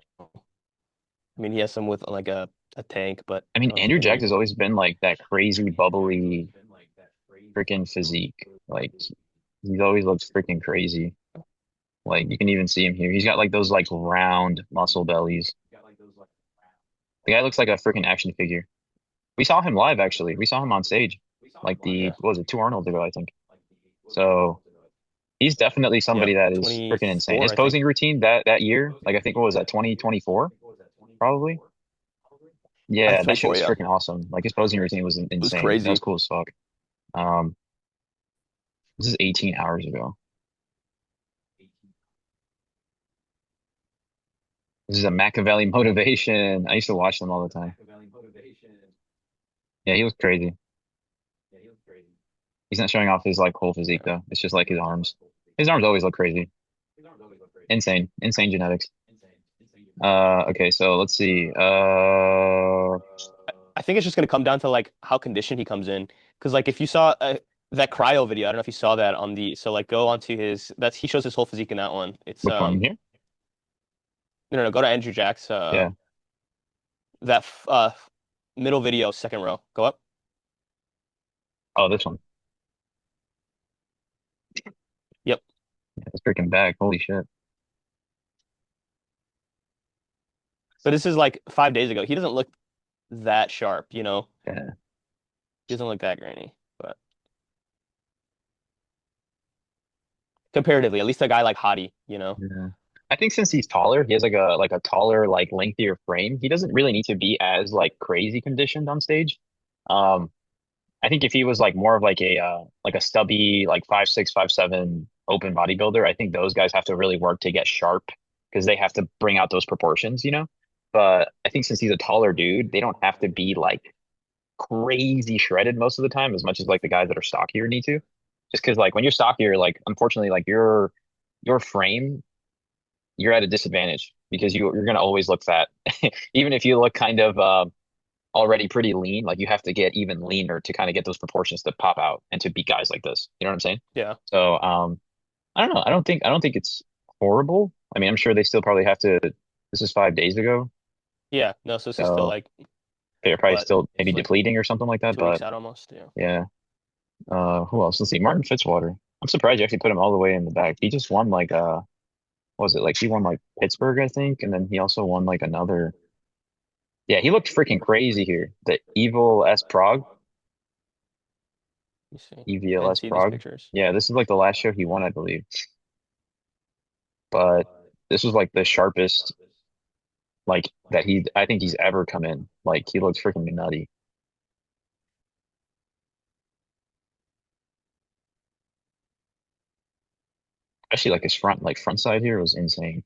mean, he has some with like a tank, but I mean, I don't Andrew think Jack he. has always been like that crazy bubbly freaking physique. Like he's always looked freaking crazy. Like you can even see him here. He's got like those like round muscle bellies. The guy looks like a freaking action figure. We saw him live actually. We saw him on stage. Like Yeah. what was it, 2 Arnold ago, I think. So he's definitely Yep. somebody that is freaking insane. 24, His I think. posing routine that year, like I think what was that, 2024, probably? I Yeah, think that shit 24, was yeah. It freaking awesome. Like his posing routine was was insane. That was crazy. cool as fuck. Um, this is 18 hours ago. This is a Machiavelli motivation. I used to watch them all the time. Yeah, he was crazy. He's not showing off his like whole physique Yeah. though. It's just like his arms. His arms always look crazy. Insane. Insane genetics. Okay, so let's see. I think it's just gonna come down to like how conditioned he comes in. Because like if you saw that cryo video, I don't know if you saw that on the. So like go onto his. That's he shows his whole physique in that one. It's Which one here? no, no, no, go to Andrew Jack's Yeah. that middle video, second row. Go up. Oh, this one. Yep. Yeah, it's freaking back. Holy shit. But this is like 5 days ago. He doesn't look that sharp, you know. Yeah. He doesn't look that grainy. But comparatively. At least a guy like Hottie, you know? Yeah. I think since he's taller, he has like a taller, like lengthier frame. He doesn't really need to be as like crazy conditioned on stage. Um, I think if he was like more of like a stubby like 5'6", 5'7" open bodybuilder, I think those guys have to really work to get sharp because they have to bring out those proportions, you know? But I think since he's a taller dude, they don't have to be like crazy shredded most of the time as much as like the guys that are stockier need to. Just because like when you're stockier, like unfortunately like your frame, you're at a disadvantage because you're gonna always look fat. Even if you look kind of already pretty lean, like you have to get even leaner to kind of get those proportions to pop out and to beat guys like this. You know what I'm saying? Yeah. So I don't know. I don't think it's horrible. I mean, I'm sure they still probably have to. This is 5 days ago, Yeah. No, so this is still so like they're probably what? still maybe It's like depleting or something like that. 2 weeks But out almost. Yeah. yeah, who else? Let's see. Martin Fitzwater. I'm surprised you actually put him all the way in the back. He just won like what was it like? He won like Pittsburgh, I think, and then he also won like another. Yeah, he looked freaking crazy here. The Evil S Prague, Let me see. I didn't EVLS see these Prague. pictures. Yeah, this is like the last show he won, I believe. But this was like the sharpest like that I think he's ever come in. Like he looks freaking nutty. Especially like his front side here was insane.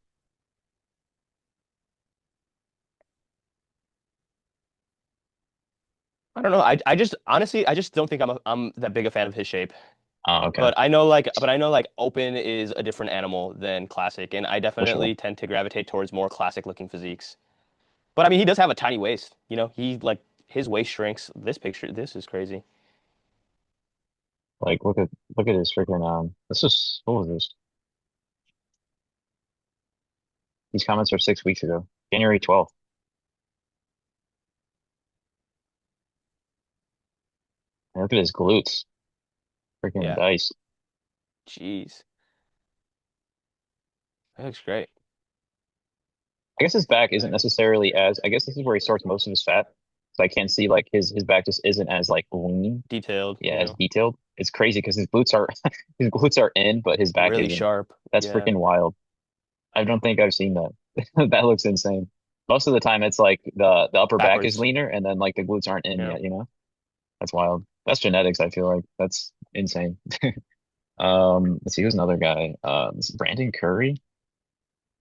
I don't know. I just honestly I just don't think I'm that big a fan of his shape. Oh, okay. But I know like open is a different animal than classic, and I For sure. definitely tend to gravitate towards more classic looking physiques. But I mean, he does have a tiny waist. You know, he like his waist shrinks. This picture, this is crazy. Like look at his freaking this is what was this? These comments are 6 weeks ago. January 12th. And look at his glutes. Freaking Yeah. dice. Jeez. That looks great. I guess his back isn't necessarily as I guess this is where he sorts most of his fat. So I can't see like his back just isn't as like lean, Detailed, yeah, you as know, detailed. It's crazy because his glutes are his glutes are in, but his back really isn't. sharp. That's Yeah. freaking wild. I don't think I've seen that. That looks insane. Most of the time it's like the upper back is Backwards. leaner and then like the glutes aren't in Yeah. yet, you know? That's wild. That's genetics, I feel like. That's insane. Let's see, who's another guy? This is Brandon Curry.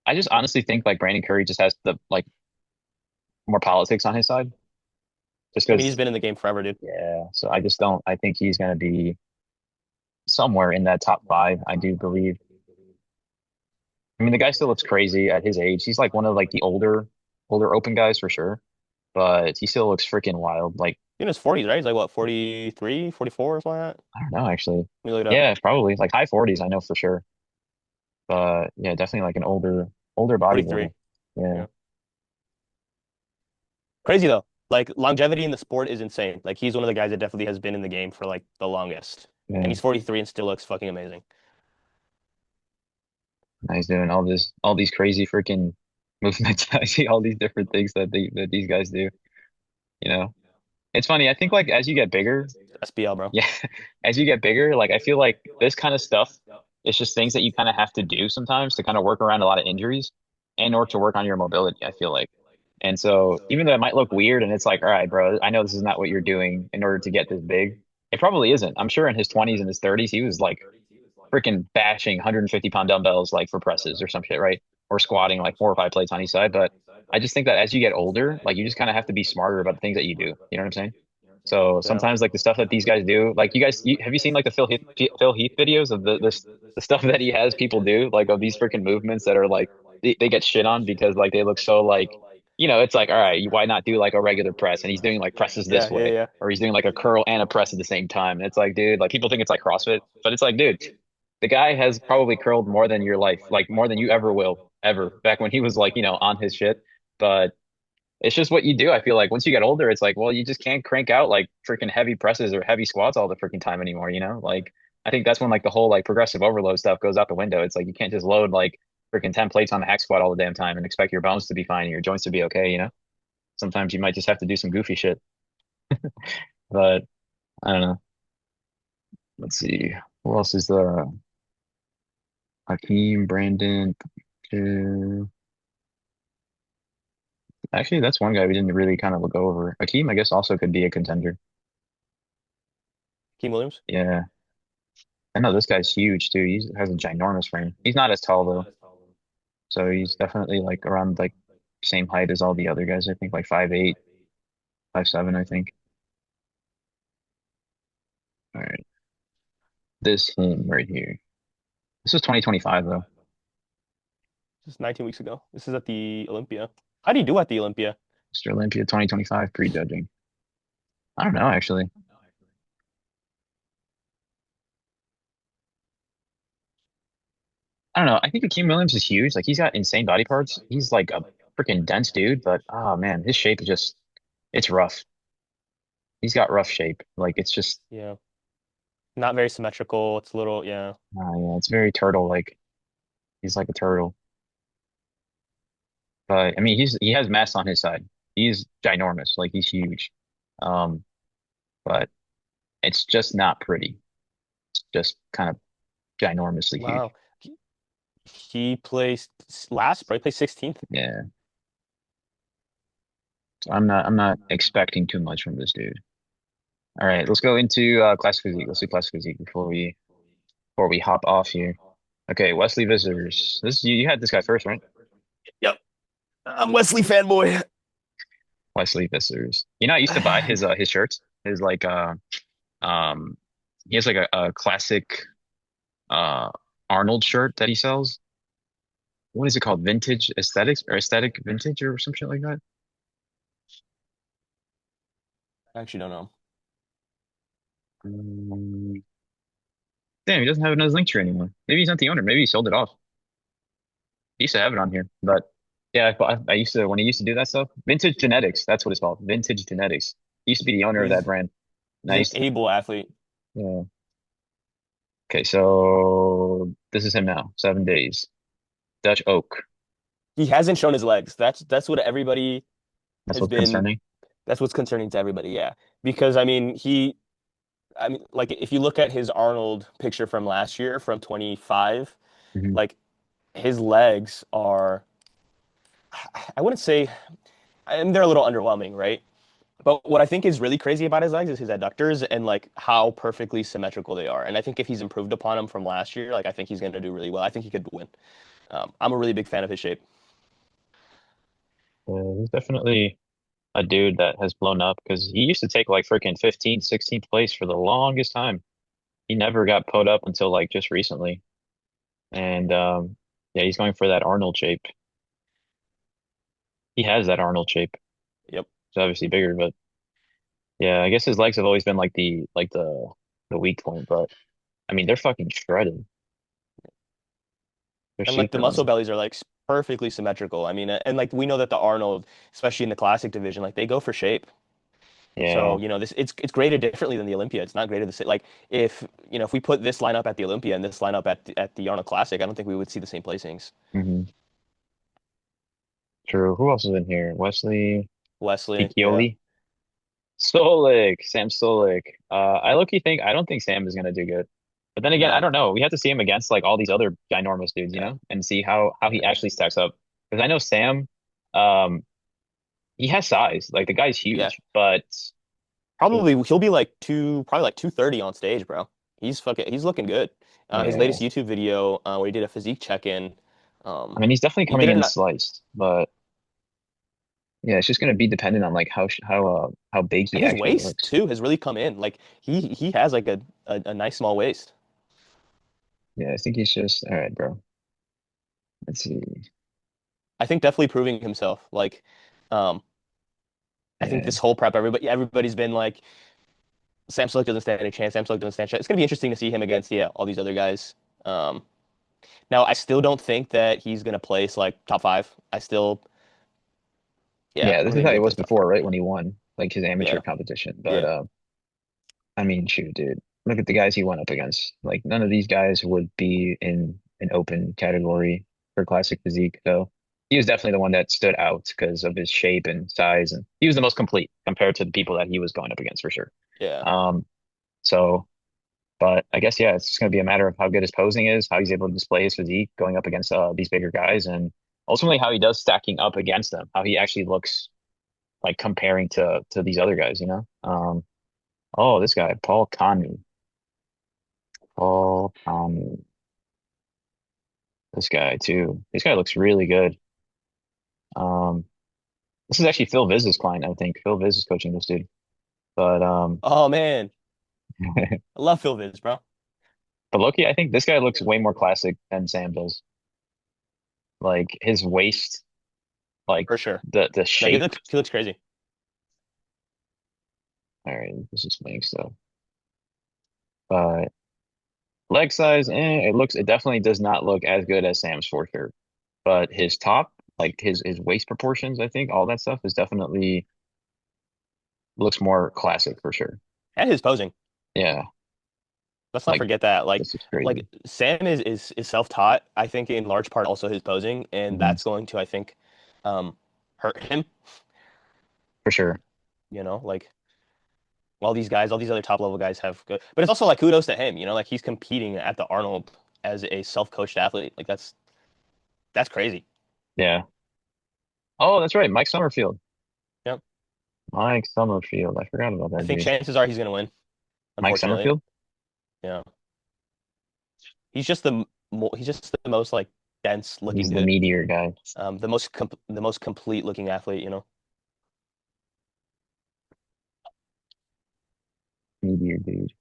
I just honestly think like Brandon Curry just has the like more politics on his side. Just I mean, he's because been in the game forever, dude. yeah, so I just don't I think he's gonna be somewhere in that top five, I do believe. I mean the guy still looks crazy at his age. He's like one of like the older open guys for sure. But he still looks freaking wild. Like, In his 40s, right? He's like what, 43, 44 or something like that? I don't know actually. Let me look it up. Yeah, probably like high 40s, I know for sure. But yeah, definitely like an older 43. bodybuilder. Yeah. Yeah. Crazy though. Like longevity in the sport is insane. Like he's one of the guys that definitely has been in the game for like the longest. And Yeah. he's 43 and still looks fucking amazing. Now he's doing all these crazy freaking movements. I see all these different things that these guys do, you know. It's funny. I think like as you get bigger, SBL, bro. yeah, as you get bigger, like I feel like this kind of stuff, it's just things that you kind of have to do sometimes to kind of work around a lot of injuries and or to work on your mobility, I feel like. And so even though it might look weird and it's like, all right, bro, I know this is not what you're doing in order to get this big. It probably isn't. I'm sure in his 20s and his 30s, he was like freaking bashing 150-pound dumbbells like for presses or some shit, right? Or squatting like 4 or 5 plates on each side. But I just think that as you get older, like you just kind of have to be smarter about the things that you do. You know what I'm saying? So Yeah. sometimes like the stuff that these guys do, like have you seen like the Phil Heath videos of the stuff that he has people do, like of these freaking movements that are like they get shit on because like they look so like, you know, it's like, all right, why not do like a regular press? And he's doing like presses Yeah, this yeah, way, yeah. or he's doing like a curl and a press at the same time. And it's like, dude, like people think it's like CrossFit, but it's like, dude, the guy has probably curled more than your life, like more than you ever will, ever, back when he was like, you know, on his shit. But it's just what you do. I feel like once you get older, it's like, well, you just can't crank out like freaking heavy presses or heavy squats all the freaking time anymore, you know? Like I think that's when like the whole like progressive overload stuff goes out the window. It's like you can't just load like freaking 10 plates on the hack squat all the damn time and expect your bones to be fine and your joints to be okay, you know? Sometimes you might just have to do some goofy shit. But I don't know. Let's see. Who else is the Hakeem, Brandon. Actually, that's one guy we didn't really kind of look over. Hakeem, I guess, also could be a contender. Keem Williams. Yeah. I know this guy's huge too. He has a ginormous frame. He's not as tall though. So he's definitely like around like same height as all the other guys, I think, like 5'8", 5'7", I think. All right. This him right here. This was 2025 though. This is 19 weeks ago. This is at the Olympia. How do you do at the Olympia? Mr. Olympia 2025 prejudging. I don't know actually. I don't know. I think Akeem Williams is huge. Like he's got insane body parts. He's like a freaking dense dude, but oh man, his shape is just it's rough. He's got rough shape. Like it's just Yeah. Not very symmetrical. It's a little, yeah. yeah, it's very turtle like. He's like a turtle. But I mean he has mass on his side. He's ginormous. Like he's huge. Um, but it's just not pretty. It's just kind of ginormously huge. Wow. He placed last, bro. He placed 16th. Yeah. So I'm not expecting too much from this dude. All right, let's go into classic physique. Let's do classic physique before we hop off here. Okay, Wesley Visitors. This you had this guy first, right? Yep. I'm Wesley fanboy. Wesley Visitors. You know, I used to buy his shirts. His like um he has like a classic uh Arnold shirt that he sells. What is it called? Vintage aesthetics or aesthetic vintage or some shit like that? I actually don't know. Um, Damn, he doesn't have another link tree anymore. Maybe he's not the owner. Maybe he sold it off. He used to have it on here, but yeah, I used to when he used to do that stuff. Vintage Genetics, that's what it's called. Vintage Genetics. He used to be the owner Well, of that brand. he's an Nice. able athlete. Yeah. Okay, so this is him now. 7 days. Dutch Oak. He hasn't shown his legs. That's what everybody That's has what's been. concerning. That's what's concerning to everybody. Yeah, because I mean, like if you look at his Arnold picture from last year, from 25, Hmm. like his legs are, I wouldn't say, and they're a little underwhelming, right? But what I think is really crazy about his legs is his adductors and like how perfectly symmetrical they are. And I think if he's improved upon them from last year, like I think he's going to do really well. I think he could win. I'm a really big fan of his shape. He's definitely a dude that has blown up because he used to take like freaking 15th, 16th place for the longest time. He never got put up until like just recently. And yeah, he's going for that Arnold shape. He has that Arnold shape. Yep. It's obviously bigger, but yeah, I guess his legs have always been like the weak point, but I mean they're fucking shredded. They're And like the super muscle lean. bellies are like perfectly symmetrical. I mean, and like we know that the Arnold, especially in the classic division, like they go for shape. So, Yeah. this it's graded differently than the Olympia. It's not graded the same. Like if we put this lineup at the Olympia and this lineup at the Arnold Classic, I don't think we would see the same placings. Hmm. True. Who else is in here? Wesley Wesley, yeah, Piccioli. Solik, Sam Solik. I don't think Sam is gonna do good. But then again, I no, don't know. We have to see him against like all these other ginormous dudes, yeah, and see how he yeah. actually stacks up. Because I know Sam, um, he has size. Like the guy's Yeah. huge, but Probably he'll be like probably like 230 on stage, bro. He's looking good. His yeah, latest YouTube video where he did a physique check-in, I um, mean he's definitely he coming did it in not, sliced, but yeah, it's just gonna be dependent on like how big and he his actually waist looks. too has really come in. Like he has like a nice small waist. Yeah, I think he's just all right, bro. Let's see. I think definitely proving himself. Like, um, I think Yeah, this whole prep, everybody's been like, Sam Sulek doesn't stand a chance. Sam Sulek doesn't stand a chance. It's gonna be interesting to see him against all these other guys. Um, Now I still don't think that he's gonna place like top five. Yeah, yeah. I This don't is think how he's he gonna was place top before, five. right? When he won like his amateur Yeah, competition. But yeah. I mean, shoot, dude. Look at the guys he went up against. Like none of these guys would be in an open category for classic physique. So he was definitely the one that stood out because of his shape and size, and he was the most complete compared to the people that he was going up against for sure. Yeah. Um, so But I guess yeah, it's just going to be a matter of how good his posing is, how he's able to display his physique going up against these bigger guys, and ultimately how he does stacking up against them, how he actually looks like comparing to these other guys, you know? Oh, this guy, Paul Kanu, this guy too. This guy looks really good. Um, this is actually Phil Viz's client, I think. Phil Viz is coaching this dude. But Oh man, but I love Phil Viz, bro. Loki, I think this guy looks way more classic than Sam does. Like his waist, like For sure. the No, he shape. looks crazy. All right, this is swing stuff. But leg size, it definitely does not look as good as Sam's for sure. But his top, like his waist proportions, I think all that stuff is definitely looks more classic for sure. And his posing. Yeah, Let's not like forget that. this is crazy. Like Sam is self-taught, I think in large part also his posing, and Mhm. that's going to, I think, hurt him, For sure. like all these guys, all these other top level guys have good, but it's also like kudos to him, like he's competing at the Arnold as a self-coached athlete. Like that's crazy. Yeah. Oh, that's right. Mike Summerfield. Yep. Mike Summerfield. I forgot about I that think dude. chances are he's gonna win, Mike unfortunately. Summerfield? Yeah. He's just the most like dense looking He's the dude. meteor guy. The most complete looking athlete. Meteor dude.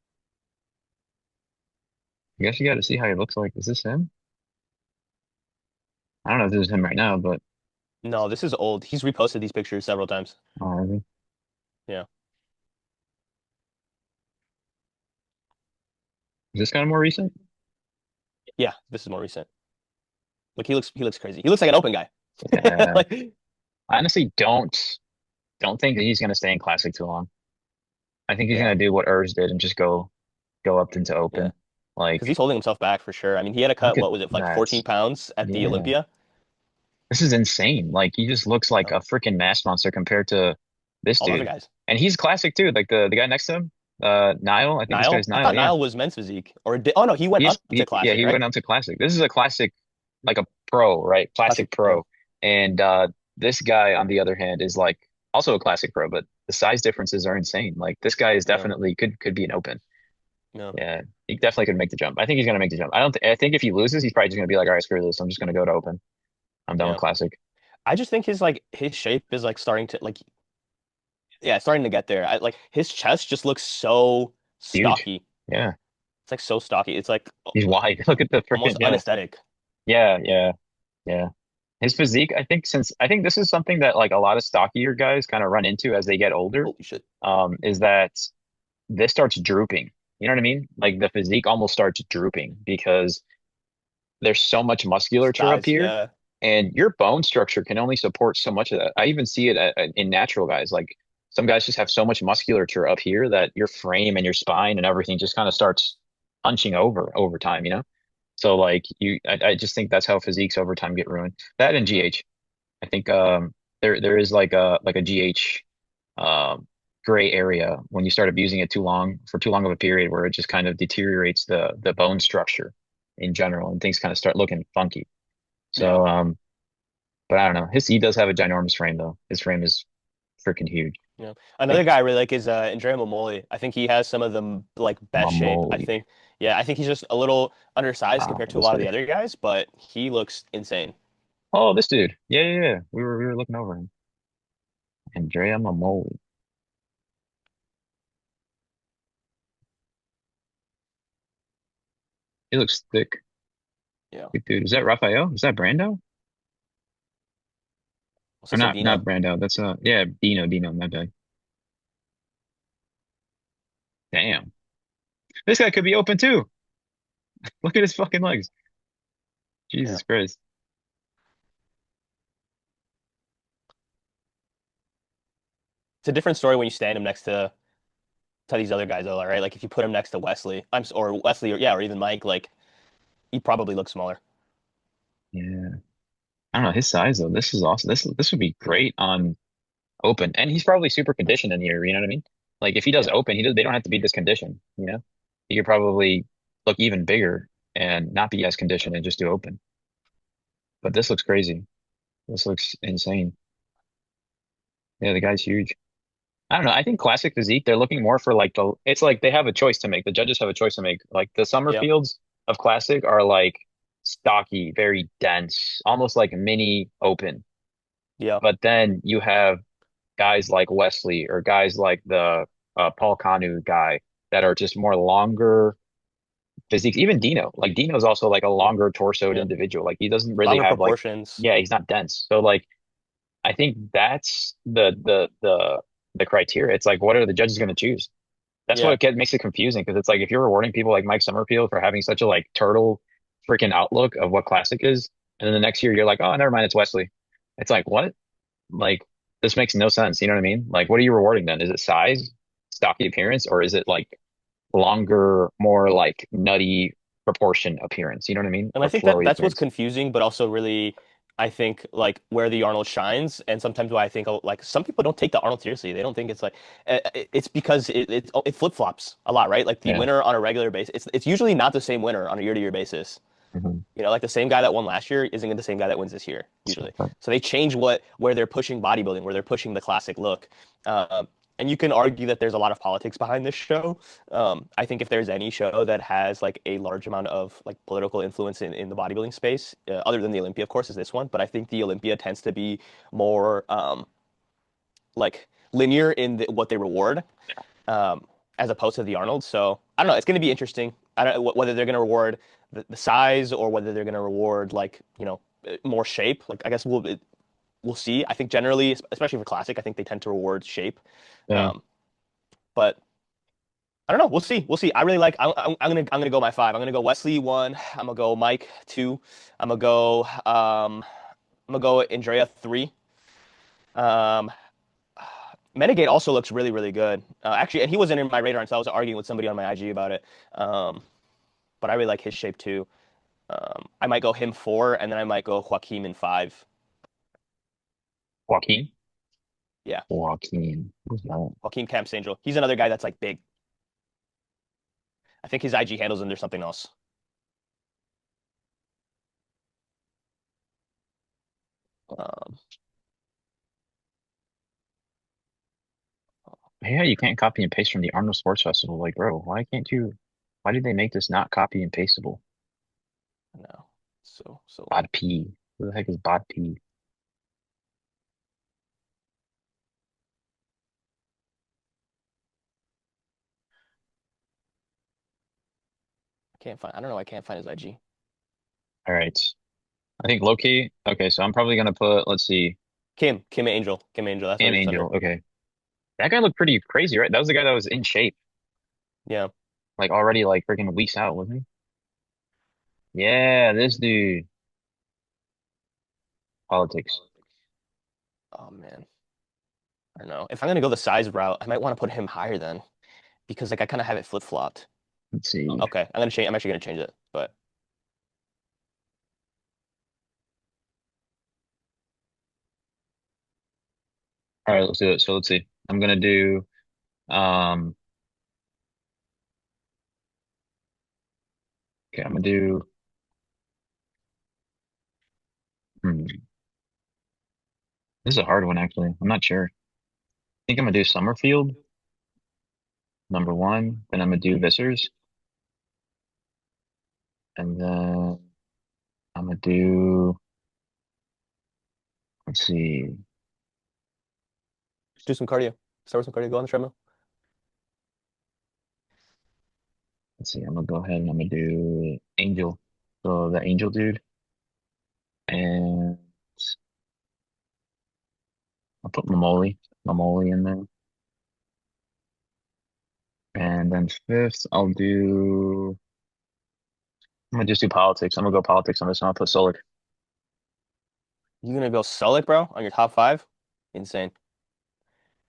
I guess you got to see how he looks like. Is this him? I don't know if this is him right now, but No, this is old. He's reposted these pictures several times. is Yeah. this kind of more recent? Yeah, this is more recent. Like he looks crazy. He looks like an open guy. Yeah. Like I honestly don't think that he's gonna stay in classic too long. I think he's yeah, gonna do what Urs did and just go up into yeah. open. Because Like, he's holding himself back for sure. I mean, he had to look cut at what was it, like that. 14 pounds at the Yeah. Olympia? This is insane. Like he just looks like Um, a freaking mass monster compared to this all the other dude. guys. And he's classic too. Like the guy next to him, Niall. I think this Niall? guy's I Niall. thought Yeah. Niall was men's physique. Oh no, he went up to Yeah, classic, he right? went on to classic. This is a classic, like a pro, right? Classic. Classic Yeah. pro. And this guy, on the other hand, is like also a classic pro, but the size differences are insane. Like this guy is Yeah. definitely could be an open. Yeah. Yeah, he definitely could make the jump. I think he's gonna make the jump. I think if he loses, he's probably just gonna be like, all right, screw this. I'm just gonna go to open. I'm done with Yeah. classic. I just think his shape is like starting to like yeah, it's starting to get there. Like his chest just looks so Huge. stocky. Yeah, It's like so stocky. It's like he's wide. Look at the freaking almost yeah, unaesthetic. yeah. His physique, I think this is something that like a lot of stockier guys kind of run into as they get older, Holy shit. is that this starts drooping. You know what I mean? Like the physique almost starts drooping because there's so much musculature up Size, here, yeah. and your bone structure can only support so much of that. I even see it in natural guys. Like some guys just have so much musculature up here that your frame and your spine and everything just kind of starts hunching over time, you know? So like I just think that's how physiques over time get ruined. That and Yeah. GH. I think there is like a GH um gray area when you start abusing it too long for too long of a period where it just kind of deteriorates the bone structure in general and things kind of start looking funky. Yeah. So but I don't know. He does have a ginormous frame though. His frame is freaking huge. Yeah. Like Another guy I really like is Andrea Momoli. I think he has some of the like best shape. Mamoli. I think he's just a little undersized compared to a This lot of the guy. other guys, but he looks insane. Oh, this dude. Yeah. We were looking over him. Andrea Mamoli. He looks thick. Yeah. Thick dude. Is that Raphael? Is that Brando? Also Or say not Dino. Brando. That's yeah, Dino, my bad. Damn. This guy could be open too. Look at his fucking legs. Yeah. Jesus Christ. It's a different story when you stand him next to these other guys, though, right? Like if you put him next to Wesley, or Wesley, or yeah, or even Mike, like he probably looks smaller. Yeah. I don't know his size though. This is awesome. This would be great on open. And he's probably super conditioned in here, you know what I mean? Like if he does Yeah. open, they don't have to be this conditioned, you know? he could probably look even bigger and not be as conditioned and just do open. But this looks crazy. This looks insane. Yeah, the guy's huge. I don't know. I think classic physique, they're looking more for like it's like they have a choice to make. The judges have a choice to make. Like the summer Yeah. fields of classic are like stocky, very dense, almost like mini open. Yeah. But then you have guys like Wesley or guys like the Paul Kanu guy that are just more longer physiques. Even Dino, like Dino's also like a Yeah. longer torsoed Yeah. individual. Like he doesn't really Longer have like, proportions. yeah, he's not dense. So like I think that's the criteria. It's like what are the judges going to choose? That's Yeah. what makes it confusing because it's like if you're rewarding people like Mike Summerfield for having such a like turtle freaking outlook of what classic is, and then the next year you're like, oh, never mind, it's Wesley. It's like what? Like this makes no sense. You know what I mean? Like what are you rewarding then? Is it size, stocky appearance, or is it like longer, more like nutty proportion appearance? You know what I mean? And I Or think that flowy that's what's appearance? confusing, but also really, I think like where the Arnold shines, and sometimes why I think like some people don't take the Arnold seriously. They don't think it's like it's because it flip-flops a lot, right? Like the Yeah. winner on a regular basis, it's usually not the same winner on a year-to-year basis. Hmm. You know, like the same guy that won last year isn't the same guy that wins this year, usually. So they change where they're pushing bodybuilding, where they're pushing the classic look. Um, and you can argue that there's a lot of politics behind this show. I think if there's any show that has like a large amount of like political influence in the bodybuilding space, other than the Olympia, of course, is this one. But I think the Olympia tends to be more like linear in what they reward, um, as opposed to the Arnold. So I don't know. It's going to be interesting. I don't whether they're going to reward the size or whether they're going to reward like more shape. Like I guess we'll see. I think generally, especially for classic, I think they tend to reward shape. Yeah. Um, but I don't know. We'll see. We'll see. I really like. I'm gonna go my five. I'm gonna go Wesley one. I'm gonna go Mike two. I'm gonna go I'm gonna go Andrea three. Um, Metagate also looks really, really good. Actually, and he wasn't in my radar until I was arguing with somebody on my IG about it. But I really like his shape too. I might go him four, and then I might go Joaquin in five. Joaquin? Yeah, Joaquin. Who's that? Joaquin Camps Angel. He's another guy that's like big. I think his IG handles under something else. Um, Yeah, you can't copy and paste from the Arnold Sports Festival. Like, bro, why did they make this not copy and pasteable? no, so lame. Bod P. Who the heck is Bod P? I can't find. I don't know. I can't find his IG. All right. I think Loki. Okay, so I'm probably gonna put, let's see, Kim Angel, Kim Angel. That's what Cam it's under. Angel. Okay. That guy looked pretty crazy, right? That was the guy that was in shape, Yeah. like already like freaking weeks out, wasn't he? Yeah, this dude. Politics. Oh man, I don't know. If I'm gonna go the size route, I might want to put him higher then, because like I kind of have it flip-flopped. Let's see. Okay, I'm gonna change. I'm actually gonna change it, but All right, let's do it. So let's see. I'm gonna do um okay, I'm gonna do hmm, this is a hard one actually. I'm not sure. I think I'm gonna do Summerfield, number one. Then I'm gonna do Vissers, and then I'm gonna do let's see. just do some cardio. Start with some cardio. Go on the treadmill. Let's see, I'm gonna go ahead and I'm gonna do Angel. So the Angel dude. And I'll put Mamoli in there. And then fifth, I'm gonna just do politics. I'm gonna go politics on this one. I'll put Solik. You gonna go Sulik, bro, on your top five? Insane.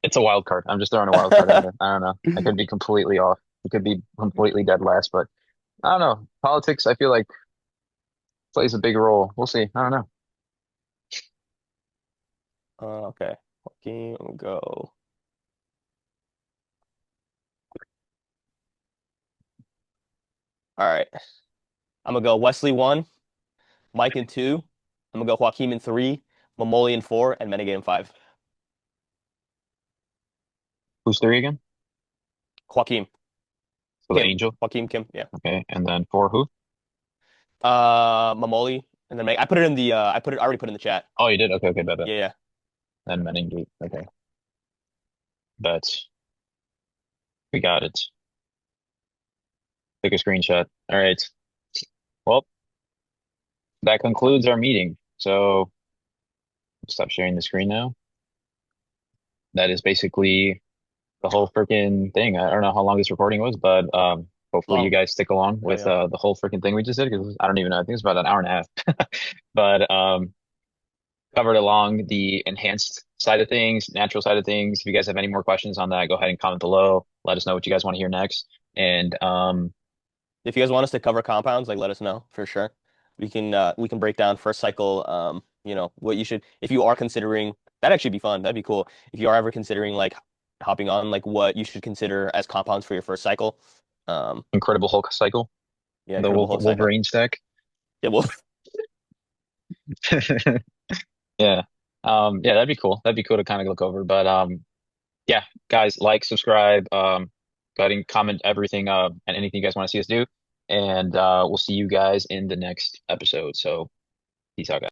It's a wild card. I'm just throwing a wild card in there. I don't know. I could be completely off. It could be completely dead last, but I don't know. Politics, I feel like plays a big role. We'll see. I don't know. Okay. Joaquin will go. All right. I'm gonna go Wesley one, Mike in two. I'm gonna go Joaquin in three, Mamoli in four, and Menegay in five. Who's three again? Joaquin So the Kim. Angel. Joaquin Kim. Yeah. Okay, and then four who? Mamoli, and then I put it in the I already put it in the chat. Oh, you did. Okay, okay, bet. Yeah, yeah. Then Meningate. Okay, bet. We got it. Take a screenshot. All right. Well, that concludes our meeting. So stop sharing the screen now. That is basically the whole freaking thing. I don't know how long this recording was, but hopefully you Long. guys stick along Oh with yeah. the whole freaking thing we just did because I don't even know. I think it's about an hour and a half. But covered along the enhanced side of things, natural side of things. If you guys have any more questions on that, go ahead and comment below. Let us know what you guys want to hear next. And If you guys want us to cover compounds, like let us know for sure. We can break down first cycle what you should if you are considering that'd actually be fun. That'd be cool. If you are ever considering like hopping on, like what you should consider as compounds for your first cycle. Um Incredible Hulk cycle, yeah, the Incredible Hulk cycle. Wolverine stack. Yeah, well Yeah. Yeah, that'd be cool. That'd be cool to kind of look over. But yeah, guys, like, subscribe, go ahead and comment everything and anything you guys want to see us do. And we'll see you guys in the next episode. So peace out, guys.